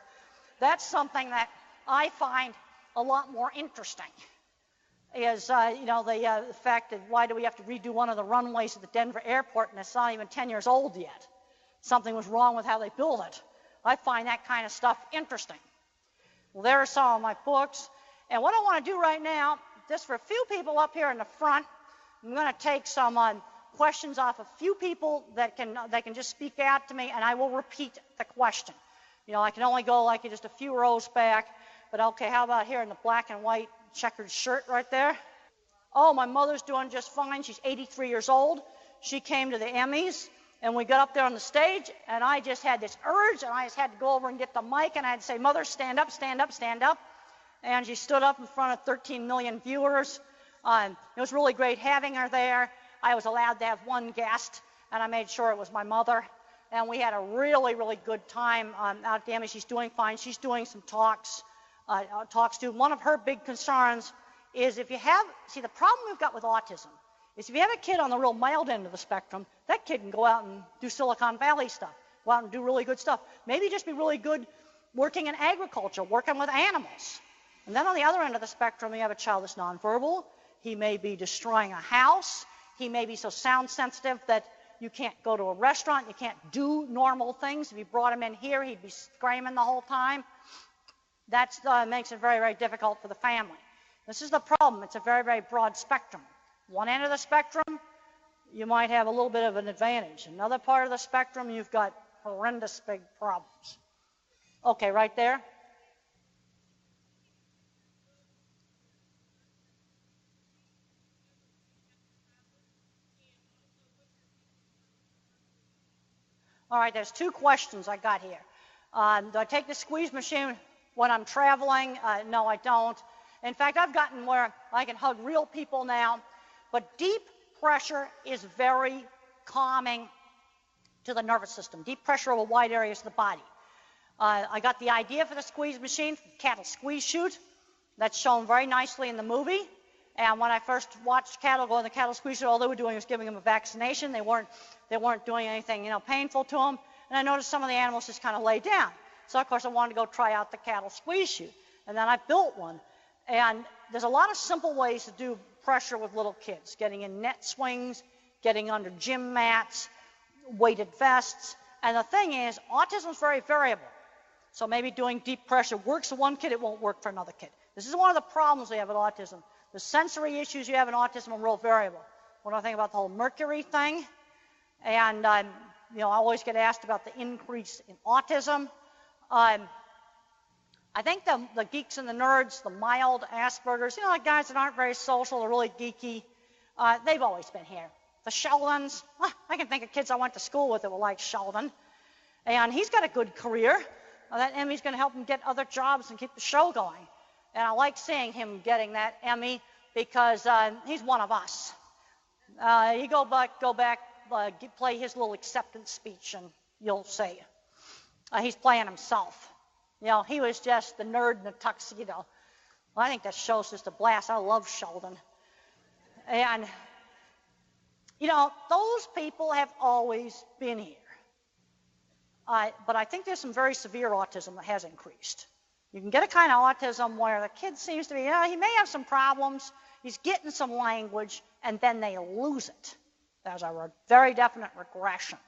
That's something that I find a lot more interesting. Is the fact that why do we have to redo one of the runways at the Denver airport and it's not even 10 years old yet? Something was wrong with how they built it. I find that kind of stuff interesting. Well, there are some of my books. And what I want to do right now, just for a few people up here in the front, I'm going to take some questions off a few people that can just speak out to me, and I will repeat the question. I can only go like just a few rows back. But okay, how about here in the black and white checkered shirt right there? Oh, my mother's doing just fine. She's 83 years old. She came to the Emmys, and we got up there on the stage, and I just had this urge, and I just had to go over and get the mic, and I'd say, Mother, stand up, stand up, stand up. And she stood up in front of 13 million viewers. It was really great having her there. I was allowed to have one guest, and I made sure it was my mother. And we had a really, really good time out at the Emmys. She's doing fine. She's doing some talks to. One of her big concerns is the problem we've got with autism is if you have a kid on the real mild end of the spectrum, that kid can go out and do Silicon Valley stuff, go out and do really good stuff. Maybe just be really good working in agriculture, working with animals. And then on the other end of the spectrum, you have a child that's nonverbal. He may be destroying a house. He may be so sound sensitive that you can't go to a restaurant. You can't do normal things. If you brought him in here, he'd be screaming the whole time. That makes it very, very difficult for the family. This is the problem. It's a very, very broad spectrum. One end of the spectrum, you might have a little bit of an advantage. Another part of the spectrum, you've got horrendous big problems. Okay, right there. All right, there's two questions I got here. Do I take the squeeze machine when I'm traveling? No, I don't. In fact, I've gotten where I can hug real people now, but deep pressure is very calming to the nervous system. Deep pressure over wide areas of the body. I got the idea for the squeeze machine from Cattle Squeeze Chute. That's shown very nicely in the movie. And when I first watched cattle go in the cattle squeeze chute, all they were doing was giving them a vaccination. They weren't doing anything, painful to them. And I noticed some of the animals just kind of lay down. So of course I wanted to go try out the cattle squeeze chute. And then I built one. And there's a lot of simple ways to do pressure with little kids. Getting in net swings, getting under gym mats, weighted vests. And the thing is, autism is very variable. So maybe doing deep pressure works for one kid, it won't work for another kid. This is one of the problems we have with autism. The sensory issues you have in autism are real variable. When I think about the whole mercury thing, and I always get asked about the increase in autism. I think the geeks and the nerds, the mild Asperger's, the guys that aren't very social, they're really geeky, they've always been here. The Sheldons, I can think of kids I went to school with that were like Sheldon, and he's got a good career. That Emmy's going to help him get other jobs and keep the show going. And I like seeing him getting that Emmy because he's one of us. You go back, play his little acceptance speech, and you'll see. He's playing himself. He was just the nerd in the tuxedo. Well, I think that show's just a blast. I love Sheldon. And, those people have always been here. But I think there's some very severe autism that has increased. You can get a kind of autism where the kid seems to be, he may have some problems, he's getting some language, and then they lose it. There's a very definite regression.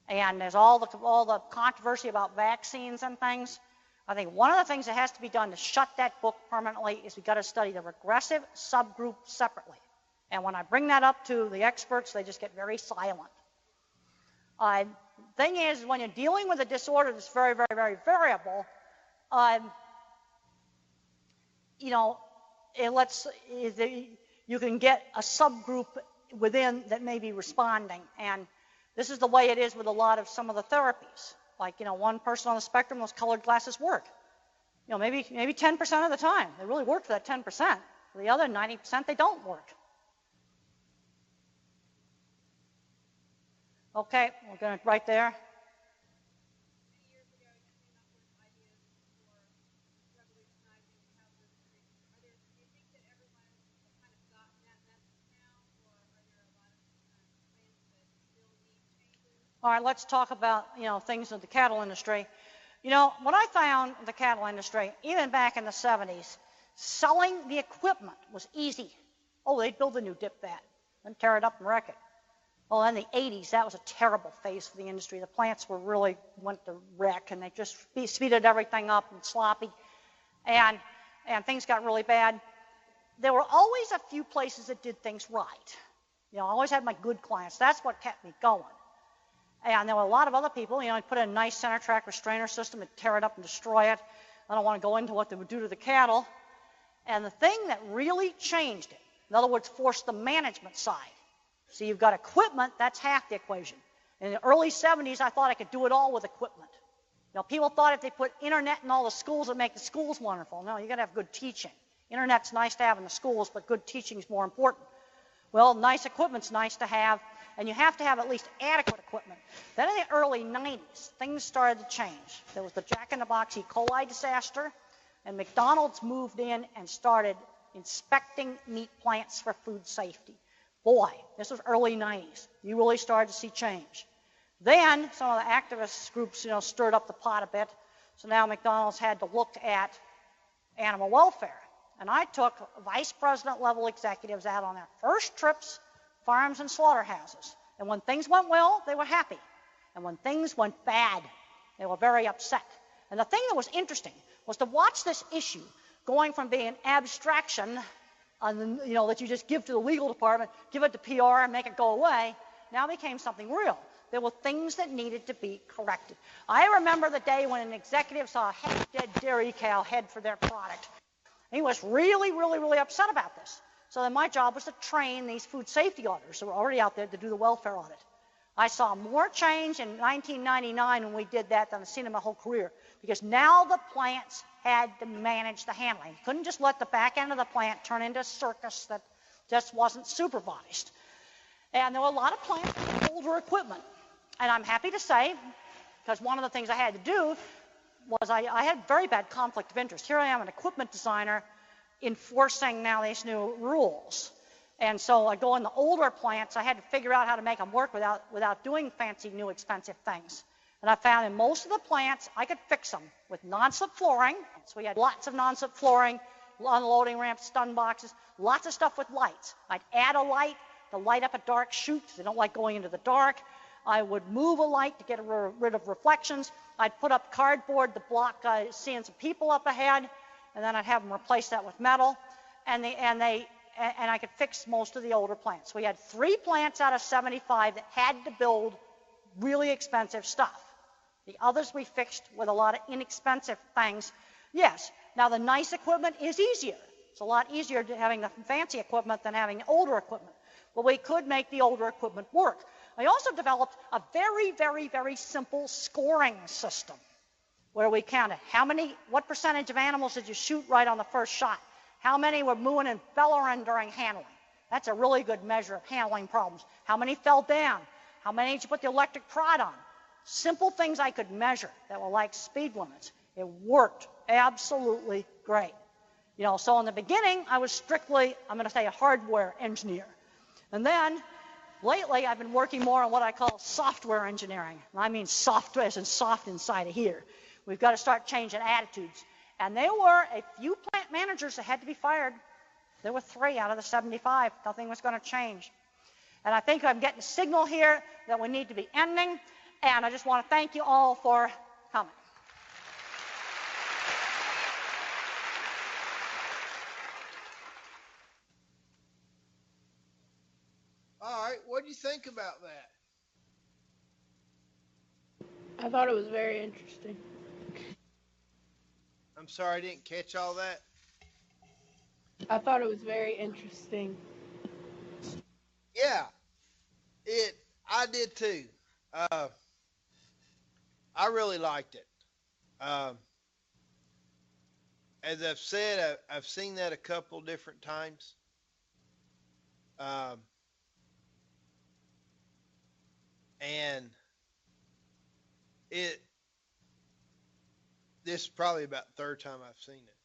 And there's all the controversy about vaccines and things. I think one of the things that has to be done to shut that book permanently is we've got to study the regressive subgroup separately. And when I bring that up to the experts, they just get very silent. Thing is, when you're dealing with a disorder that's very, very, very variable, you can get a subgroup within that may be responding. And this is the way it is with a lot of some of the therapies. Like, one person on the spectrum, those colored glasses work. Maybe 10% of the time. They really work for that 10%. The other 90%, they don't work. Okay, we're going to right there. All right, let's talk about, things in the cattle industry. What I found in the cattle industry, even back in the 70s, selling the equipment was easy. Oh, they'd build a new dip vat and tear it up and wreck it. Well, in the 80s, that was a terrible phase for the industry. The plants went to wreck, and they just speeded everything up and sloppy, and things got really bad. There were always a few places that did things right. I always had my good clients. That's what kept me going. And there were a lot of other people, I'd put in a nice center track restrainer system and tear it up and destroy it. I don't want to go into what they would do to the cattle. And the thing that really changed it, in other words, forced the management side. So you've got equipment, that's half the equation. In the early 70s, I thought I could do it all with equipment. People thought if they put internet in all the schools, it would make the schools wonderful. No, you got to have good teaching. Internet's nice to have in the schools, but good teaching is more important. Well, nice equipment's nice to have, and you have to have at least adequate equipment. Then in the early 90s, things started to change. There was the Jack-in-the-Box E. coli disaster, and McDonald's moved in and started inspecting meat plants for food safety. Boy, this was early 90s. You really started to see change. Then some of the activist groups, stirred up the pot a bit. So now McDonald's had to look at animal welfare. And I took vice president level executives out on their first trips, farms and slaughterhouses. And when things went well, they were happy. And when things went bad, they were very upset. And the thing that was interesting was to watch this issue going from being an abstraction, that you just give to the legal department, give it to PR and make it go away, now became something real. There were things that needed to be corrected. I remember the day when an executive saw a half-dead dairy cow head for their product. He was really, really, really upset about this. So then my job was to train these food safety auditors who were already out there to do the welfare audit. I saw more change in 1999 when we did that than I've seen in my whole career, because now the plants had to manage the handling. You couldn't just let the back end of the plant turn into a circus that just wasn't supervised. And there were a lot of plants with older equipment. And I'm happy to say, because one of the things I had to do was I had very bad conflict of interest. Here I am, an equipment designer, enforcing now these new rules. And so I go in the older plants, I had to figure out how to make them work without doing fancy, new, expensive things. And I found in most of the plants, I could fix them with non-slip flooring. So we had lots of non-slip flooring, unloading ramps, stun boxes, lots of stuff with lights. I'd add a light to light up a dark chute, because they don't like going into the dark. I would move a light to get rid of reflections. I'd put up cardboard to block seeing some people up ahead, and then I'd have them replace that with metal. And I could fix most of the older plants. We had 3 plants out of 75 that had to build really expensive stuff. The others we fixed with a lot of inexpensive things. Yes, now the nice equipment is easier. It's a lot easier having the fancy equipment than having older equipment. But we could make the older equipment work. I also developed a very, very, very simple scoring system where we counted what percentage of animals did you shoot right on the first shot? How many were mooing and bellowing during handling? That's a really good measure of handling problems. How many fell down? How many did you put the electric prod on? Simple things I could measure that were like speed limits. It worked absolutely great. So in the beginning, I was strictly, I'm going to say, a hardware engineer. And then lately, I've been working more on what I call software engineering. I mean software as in soft inside of here. We've got to start changing attitudes. And there were a few plant managers that had to be fired. There were 3 out of the 75. Nothing was going to change. And I think I'm getting a signal here that we need to be ending. And I just want to thank you all for coming. All right, what do you think about that? I thought it was very interesting. I'm sorry I didn't catch all that. I thought it was very interesting. Yeah, I did too. I really liked it. As I've said, I've seen that a couple different times. And this is probably about the 3rd time I've seen it.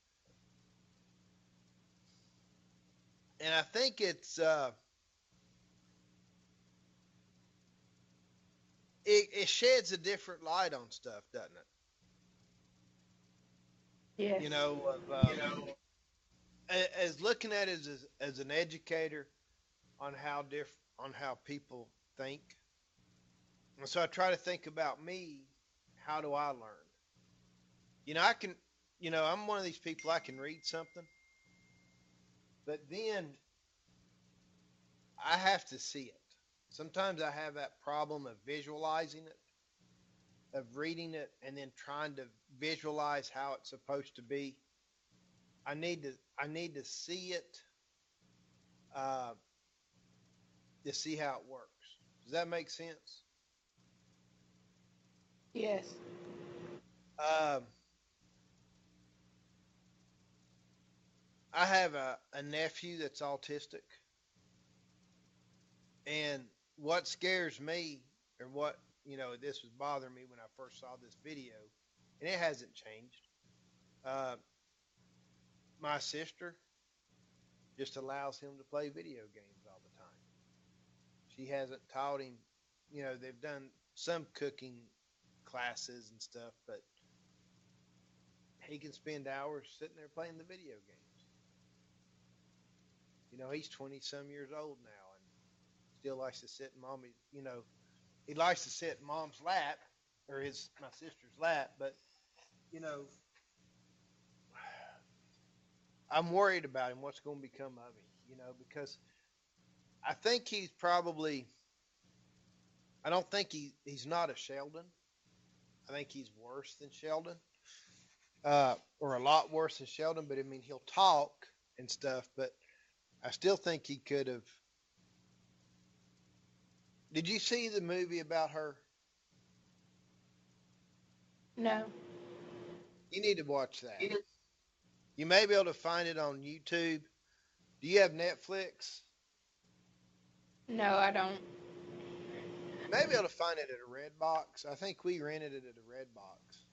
And I think it sheds a different light on stuff, doesn't it? Yes. As looking at it as an educator on how people think. And so I try to think about me, how do I learn? I'm one of these people, I can read something, but then I have to see it. Sometimes I have that problem of visualizing it, of reading it, and then trying to visualize how it's supposed to be. I need to see it to see how it works. Does that make sense? Yes. I have a nephew that's autistic, and what scares me, or what, this was bothering me when I first saw this video, and it hasn't changed. My sister just allows him to play video games all the time. She hasn't taught him, they've done some cooking classes and stuff, but he can spend hours sitting there playing the video games. He's 20-some years old now and still likes to sit in he likes to sit in mom's lap, or my sister's lap, but, I'm worried about him, what's going to become of him, because I think I don't think he's not a Sheldon. I think he's worse than Sheldon, or a lot worse than Sheldon, but I mean, he'll talk and stuff, but I still think he could have Did you see the movie about her? No. You need to watch that. You may be able to find it on YouTube. Do you have Netflix? No, I don't. You may be able to find it at a Redbox. I think we rented it at a Redbox.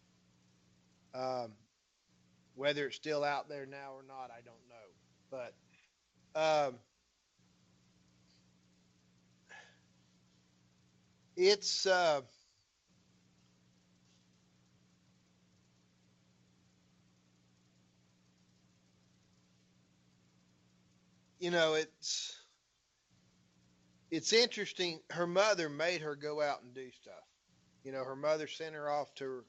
Whether it's still out there now or not, I don't know. But it's you know it's interesting. Her mother made her go out and do stuff. You know, her mother sent her off to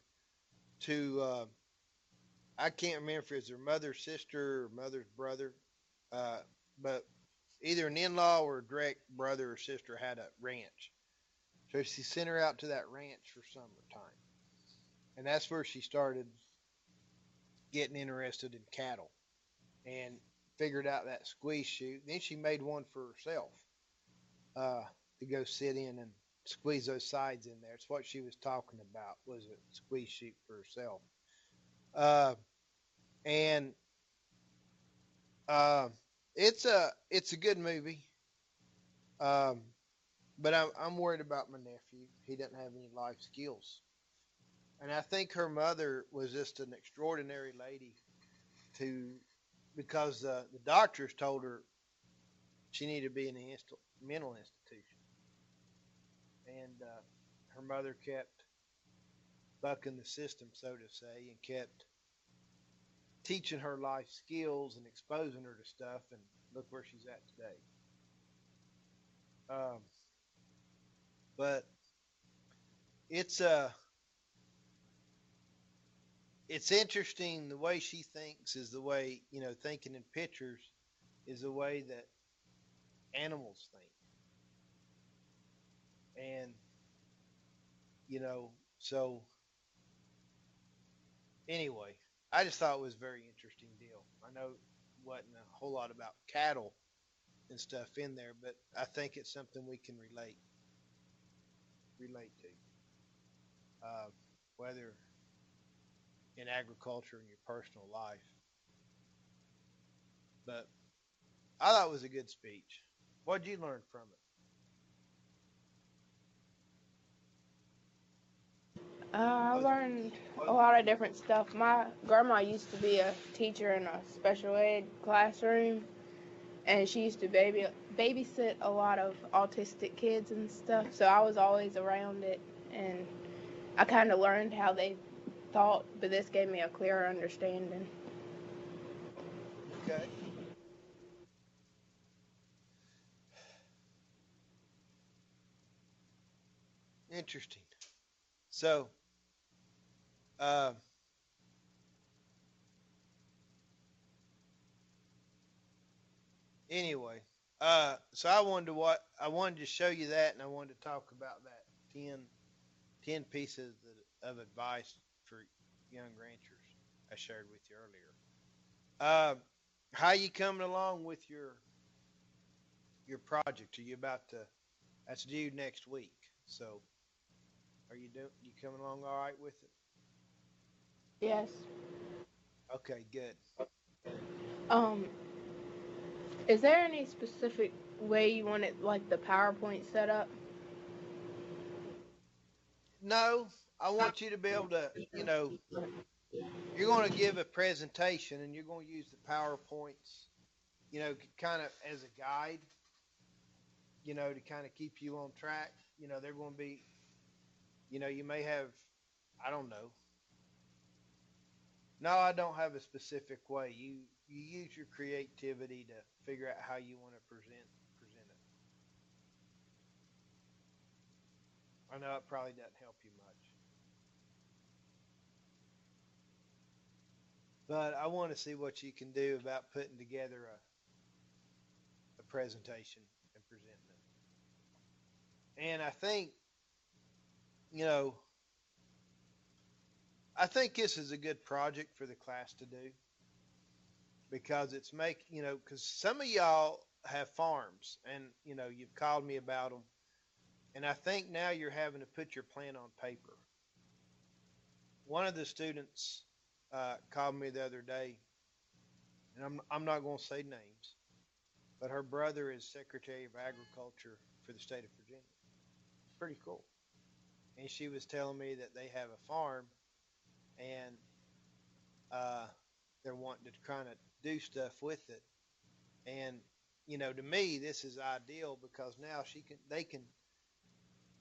I can't remember if it's her mother's sister or mother's brother, uh, but either an in-law or a direct brother or sister had a ranch. So she sent her out to that ranch for summertime, and that's where she started getting interested in cattle and figured out that squeeze chute. Then she made one for herself uh, to go sit in and squeeze those sides in there. It's what she was talking about was a squeeze chute for herself. Uh, and uh, it's a good movie. Um, but I'm worried about my nephew. He doesn't have any life skills, and I think her mother was just an extraordinary lady to because the doctors told her she needed to be in a mental institution, and her mother kept bucking the system, so to say, and kept teaching her life skills and exposing her to stuff, and look where she's at today. Um, but it's it's interesting the way she thinks is the way thinking in pictures is the way that animals think, and so anyway, I just thought it was a very interesting deal. I know it wasn't a whole lot about cattle and stuff in there, but I think it's something we can relate to, uh, whether in agriculture in your personal life. But I thought it was a good speech. What did you learn from it? I Was learned a lot of different stuff. My grandma used to be a teacher in a special ed classroom, and she used to babysit a lot of autistic kids and stuff. So I was always around it, and I kind of learned how they thought, but this gave me a clearer understanding. okay. Interesting. So, uh, anyway, so I wanted to show you that, and I wanted to talk about that 10 pieces of advice for young ranchers I shared with you earlier. Uh, how you coming along with your project? Are you about to? That's due next week. So, you coming along all right with it? Yes. Okay, good. Um, is there any specific way you want it, like the PowerPoint set up? No, I want you to be able to, you're going to give a presentation and you're going to use the PowerPoints, kind of as a guide, to kind of keep you on track. They're going to be, you may have, I don't know. No, I don't have a specific way. You use your creativity to figure out how you want to present it. I know it probably doesn't help you much, but I want to see what you can do about putting together a presentation and presenting it. And you know, I think this is a good project for the class to do because because some of y'all have farms and, you've called me about them And I think now you're having to put your plan on paper. One of the students called me the other day, and I'm not going to say names, but her brother is Secretary of Agriculture for the state of Virginia. It's pretty cool. And she was telling me that they have a farm, and uh, they're wanting to kind of do stuff with it. And to me, this is ideal because now they can,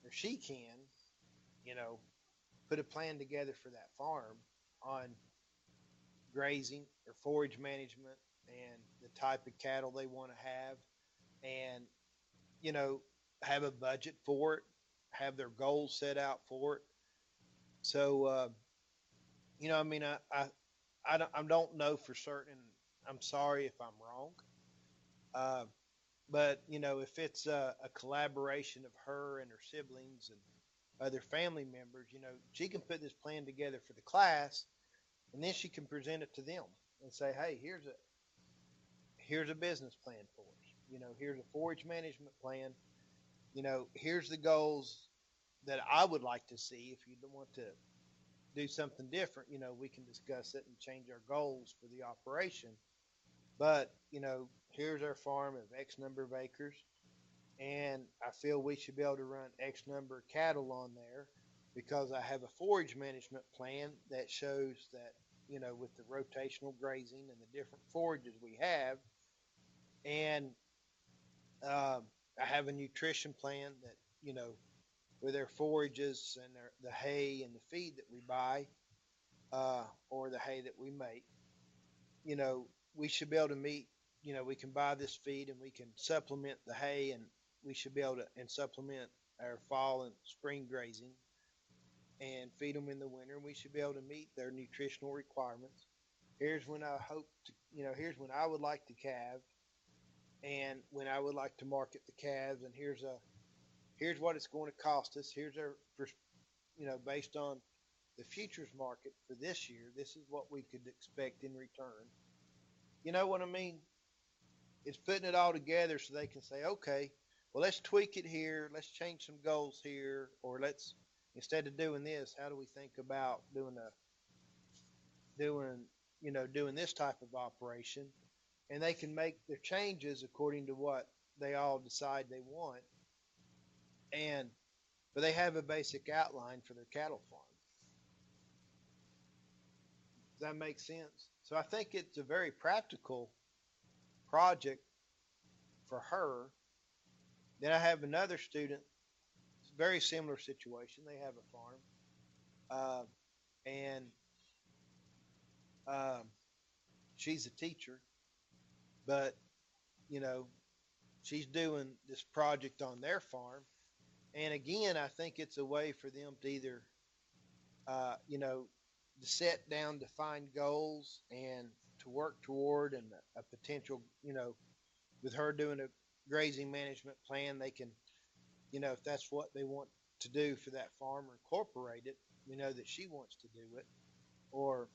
or she can, you know, put a plan together for that farm on grazing or forage management and the type of cattle they want to have, and you know have a budget for it, have their goals set out for it. So I mean, I don't know for certain. I'm sorry if I'm wrong, uh, but if it's a collaboration of her and her siblings and other family members, she can put this plan together for the class, and then she can present it to them and say, hey, here's a business plan for us. Here's a forage management plan. Here's the goals that I would like to see. If you don't want to do something different, we can discuss it and change our goals for the operation. But, here's our farm of X number of acres, and I feel we should be able to run X number of cattle on there because I have a forage management plan that shows that, with the rotational grazing and the different forages we have, and I have a nutrition plan that, with their forages and the hay and the feed that we buy, or the hay that we make, you know, we should be able to meet, we can buy this feed and we can supplement the hay, and we should be able to and supplement our fall and spring grazing and feed them in the winter. And we should be able to meet their nutritional requirements. Here's when I hope to, here's when I would like to calve, and when I would like to market the calves, and here's what it's going to cost us. Here's our, based on the futures market for this year, this is what we could expect in return. You know what I mean? It's putting it all together so they can say, okay, well, let's tweak it here. Let's change some goals here. Or instead of doing this, how do we think about doing this type of operation? And they can make their changes according to what they all decide they want. But they have a basic outline for their cattle farm. Does that make sense? So I think it's a very practical project for her. Then I have another student, very similar situation. They have a farm, and um, she's a teacher, but you know she's doing this project on their farm. And again, I think it's a way for them to either, to set down defined goals and to work toward, and a potential, with her doing a grazing management plan, they can, if that's what they want to do for that farm or incorporate it, that she wants to do it or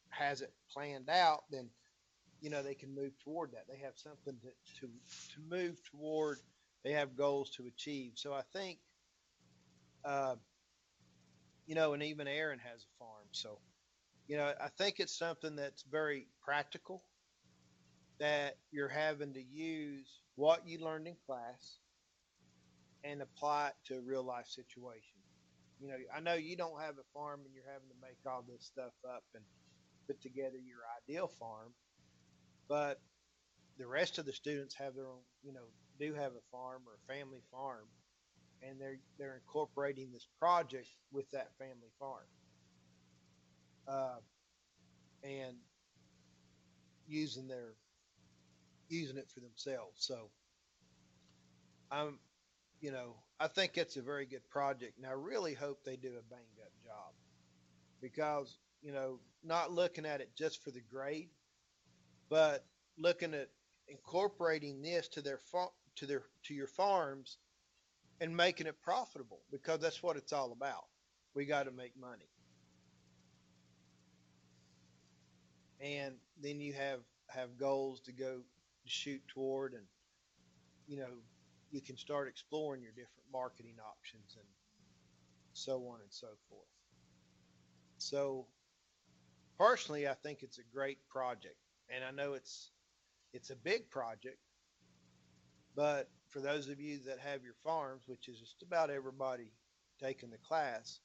has it planned out, then, they can move toward that. They have something to move toward. They have goals to achieve. So I think, uh, and even Aaron has a farm. So, I think it's something that's very practical, that you're having to use what you learned in class and apply it to a real life situation. I know you don't have a farm and you're having to make all this stuff up and put together your ideal farm, but the rest of the students have their own, do have a farm or a family farm, and they're incorporating this project with that family farm, uh, and using their using it for themselves. So I'm, I think it's a very good project, and I really hope they do a bang up job because not looking at it just for the grade, but looking at incorporating this to to your farms and making it profitable, because that's what it's all about. We got to make money, and then you have goals to go to shoot toward, and you know you can start exploring your different marketing options and so on and so forth. So personally, I think it's a great project, and I know it's a big project, but for those of you that have your farms, which is just about everybody taking the class,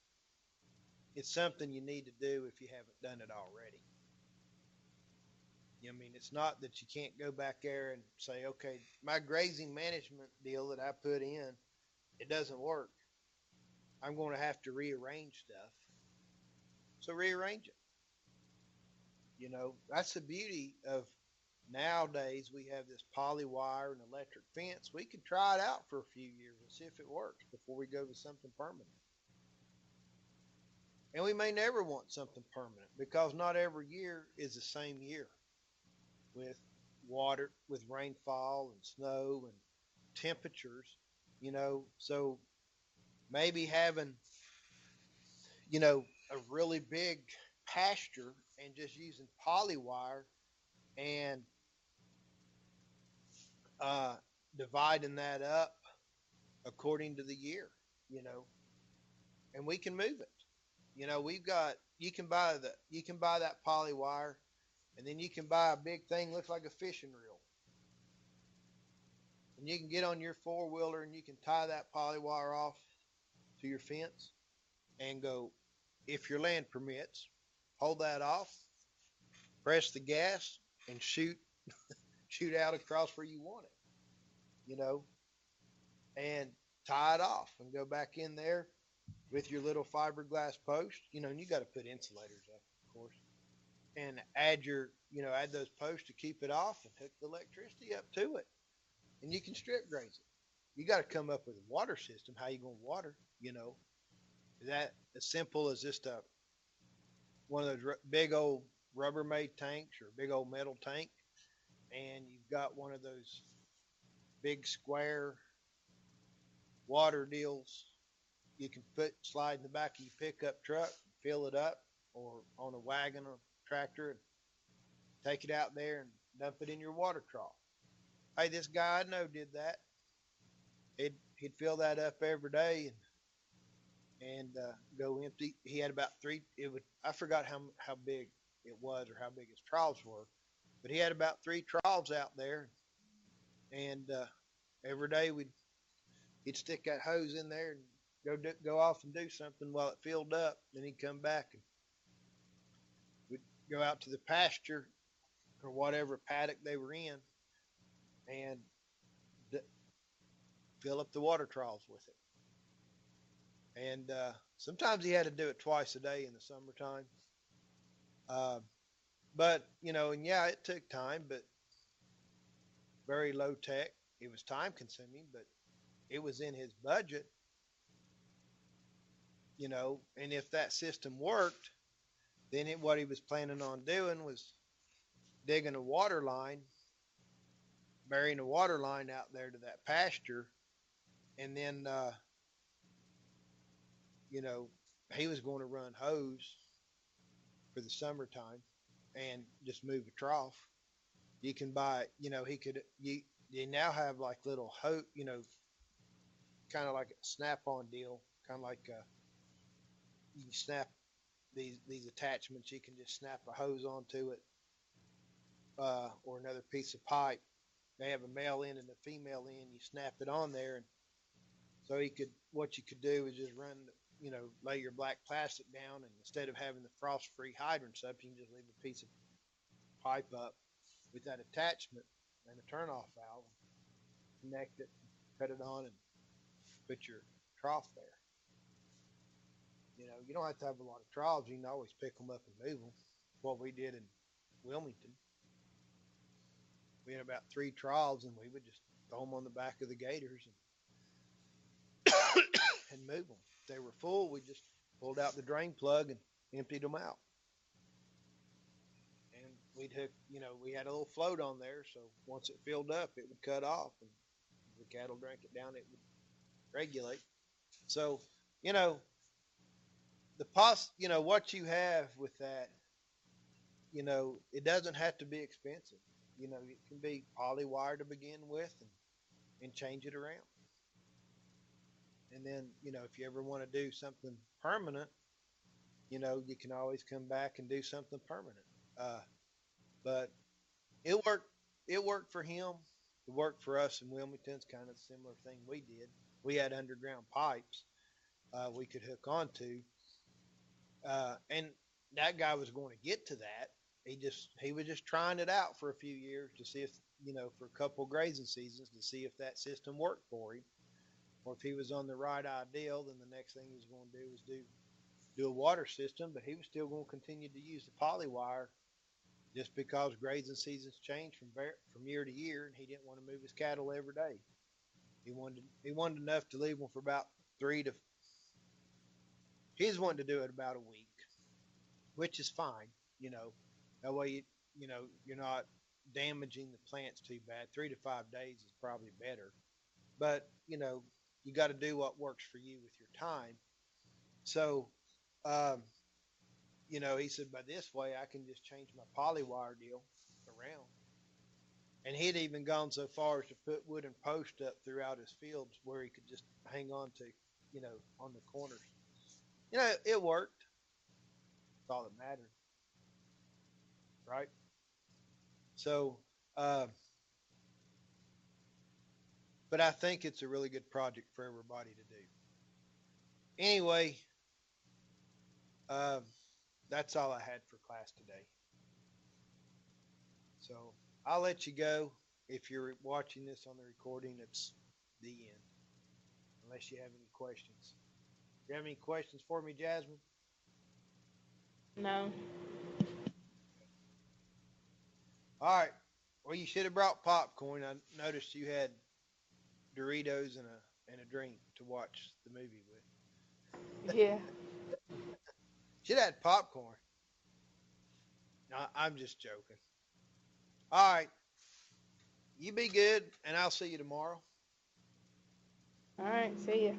it's something you need to do if you haven't done it already. I mean, it's not that you can't go back there and say, okay, my grazing management deal that I put in, it doesn't work. I'm going to have to rearrange stuff. So rearrange it. That's the beauty of nowadays. We have this poly wire and electric fence. We could try it out for a few years and see if it works before we go to something permanent. And we may never want something permanent because not every year is the same year with water, with rainfall and snow and temperatures, so maybe having, a really big pasture and just using poly wire and dividing that up according to the year, you know, and we can move it. We've got you can buy that poly wire, and then you can buy a big thing looks like a fishing reel, and you can get on your four wheeler and you can tie that poly wire off to your fence and go, if your land permits, hold that off, press the gas, and shoot out across where you want it, and tie it off and go back in there with your little fiberglass post, and you got to put insulators up, of course, and add those posts to keep it off and hook the electricity up to it, and you can strip graze it. You got to come up with a water system. How you going to water? Is that as simple as just one of those big old Rubbermaid tanks or big old metal tank, and you've got one of those big square water deals you can slide in the back of your pickup truck, fill it up, or on a wagon or tractor, and take it out there and dump it in your water trough. Hey, this guy I know did that. He'd fill that up every day and go empty. He had about three. I forgot how big it was or how big his troughs were, but he had about three troughs out there, and every day he'd stick that hose in there and go off and do something while it filled up. Then he'd come back and we'd go out to the pasture or whatever paddock they were in and fill up the water troughs with it. And sometimes he had to do it twice a day in the summertime. But and yeah, it took time, but very low tech. It was time consuming, but it was in his budget. And if that system worked, then what he was planning on doing was digging a water line, burying a water line out there to that pasture, and then he was going to run hose for the summertime and just move a trough. You can buy, you now have like little hose, kind of like a snap-on deal, kind of like you can snap these attachments. You can just snap a hose onto it, or another piece of pipe. They have a male end and a female end. You snap it on there, and so what you could do is just run, lay your black plastic down, and instead of having the frost-free hydrants up, you can just leave a piece of pipe up with that attachment and a turn-off valve, connect it, cut it on, and put your trough there. You don't have to have a lot of troughs. You can always pick them up and move them. What we did in Wilmington, we had about 3 troughs, and we would just throw them on the back of the gators and move them. If they were full, we just pulled out the drain plug and emptied them out. And we'd hook, we had a little float on there, so once it filled up, it would cut off, and the cattle drank it down, it would regulate. So, what you have with that, it doesn't have to be expensive. It can be poly wire to begin with and change it around. And then, if you ever want to do something permanent, you can always come back and do something permanent. Uh, but it worked. It worked for him. It worked for us in Wilmington. It's kind of a similar thing we did. We had underground pipes we could hook onto, and that guy was going to get to that. He was just trying it out for a few years to see if for a couple grazing seasons to see if that system worked for him, or if he was on the right ideal. Then the next thing he was going to do was do a water system, but he was still going to continue to use the poly wire just because grazing seasons change from year to year, and he didn't want to move his cattle every day. He wanted enough to leave them for about 3 to. He's wanting to do it about a week, which is fine. You know, that way you're not damaging the plants too bad. 3 to 5 days is probably better, but you got to do what works for you with your time. So, um, he said, by this way, I can just change my polywire deal around. And he'd even gone so far as to put wooden posts up throughout his fields where he could just hang on to, on the corners. It worked. That's all that mattered, right? So, uh, but I think it's a really good project for everybody to do. Anyway, uh, that's all I had for class today. So I'll let you go. If you're watching this on the recording, it's the end, unless you have any questions. Do you have any questions for me, Jasmine? No. All right. Well, you should have brought popcorn. I noticed you had Doritos and a drink to watch the movie with. Yeah. Should have had popcorn. No, I'm just joking. All right. You be good, and I'll see you tomorrow. All right. See ya.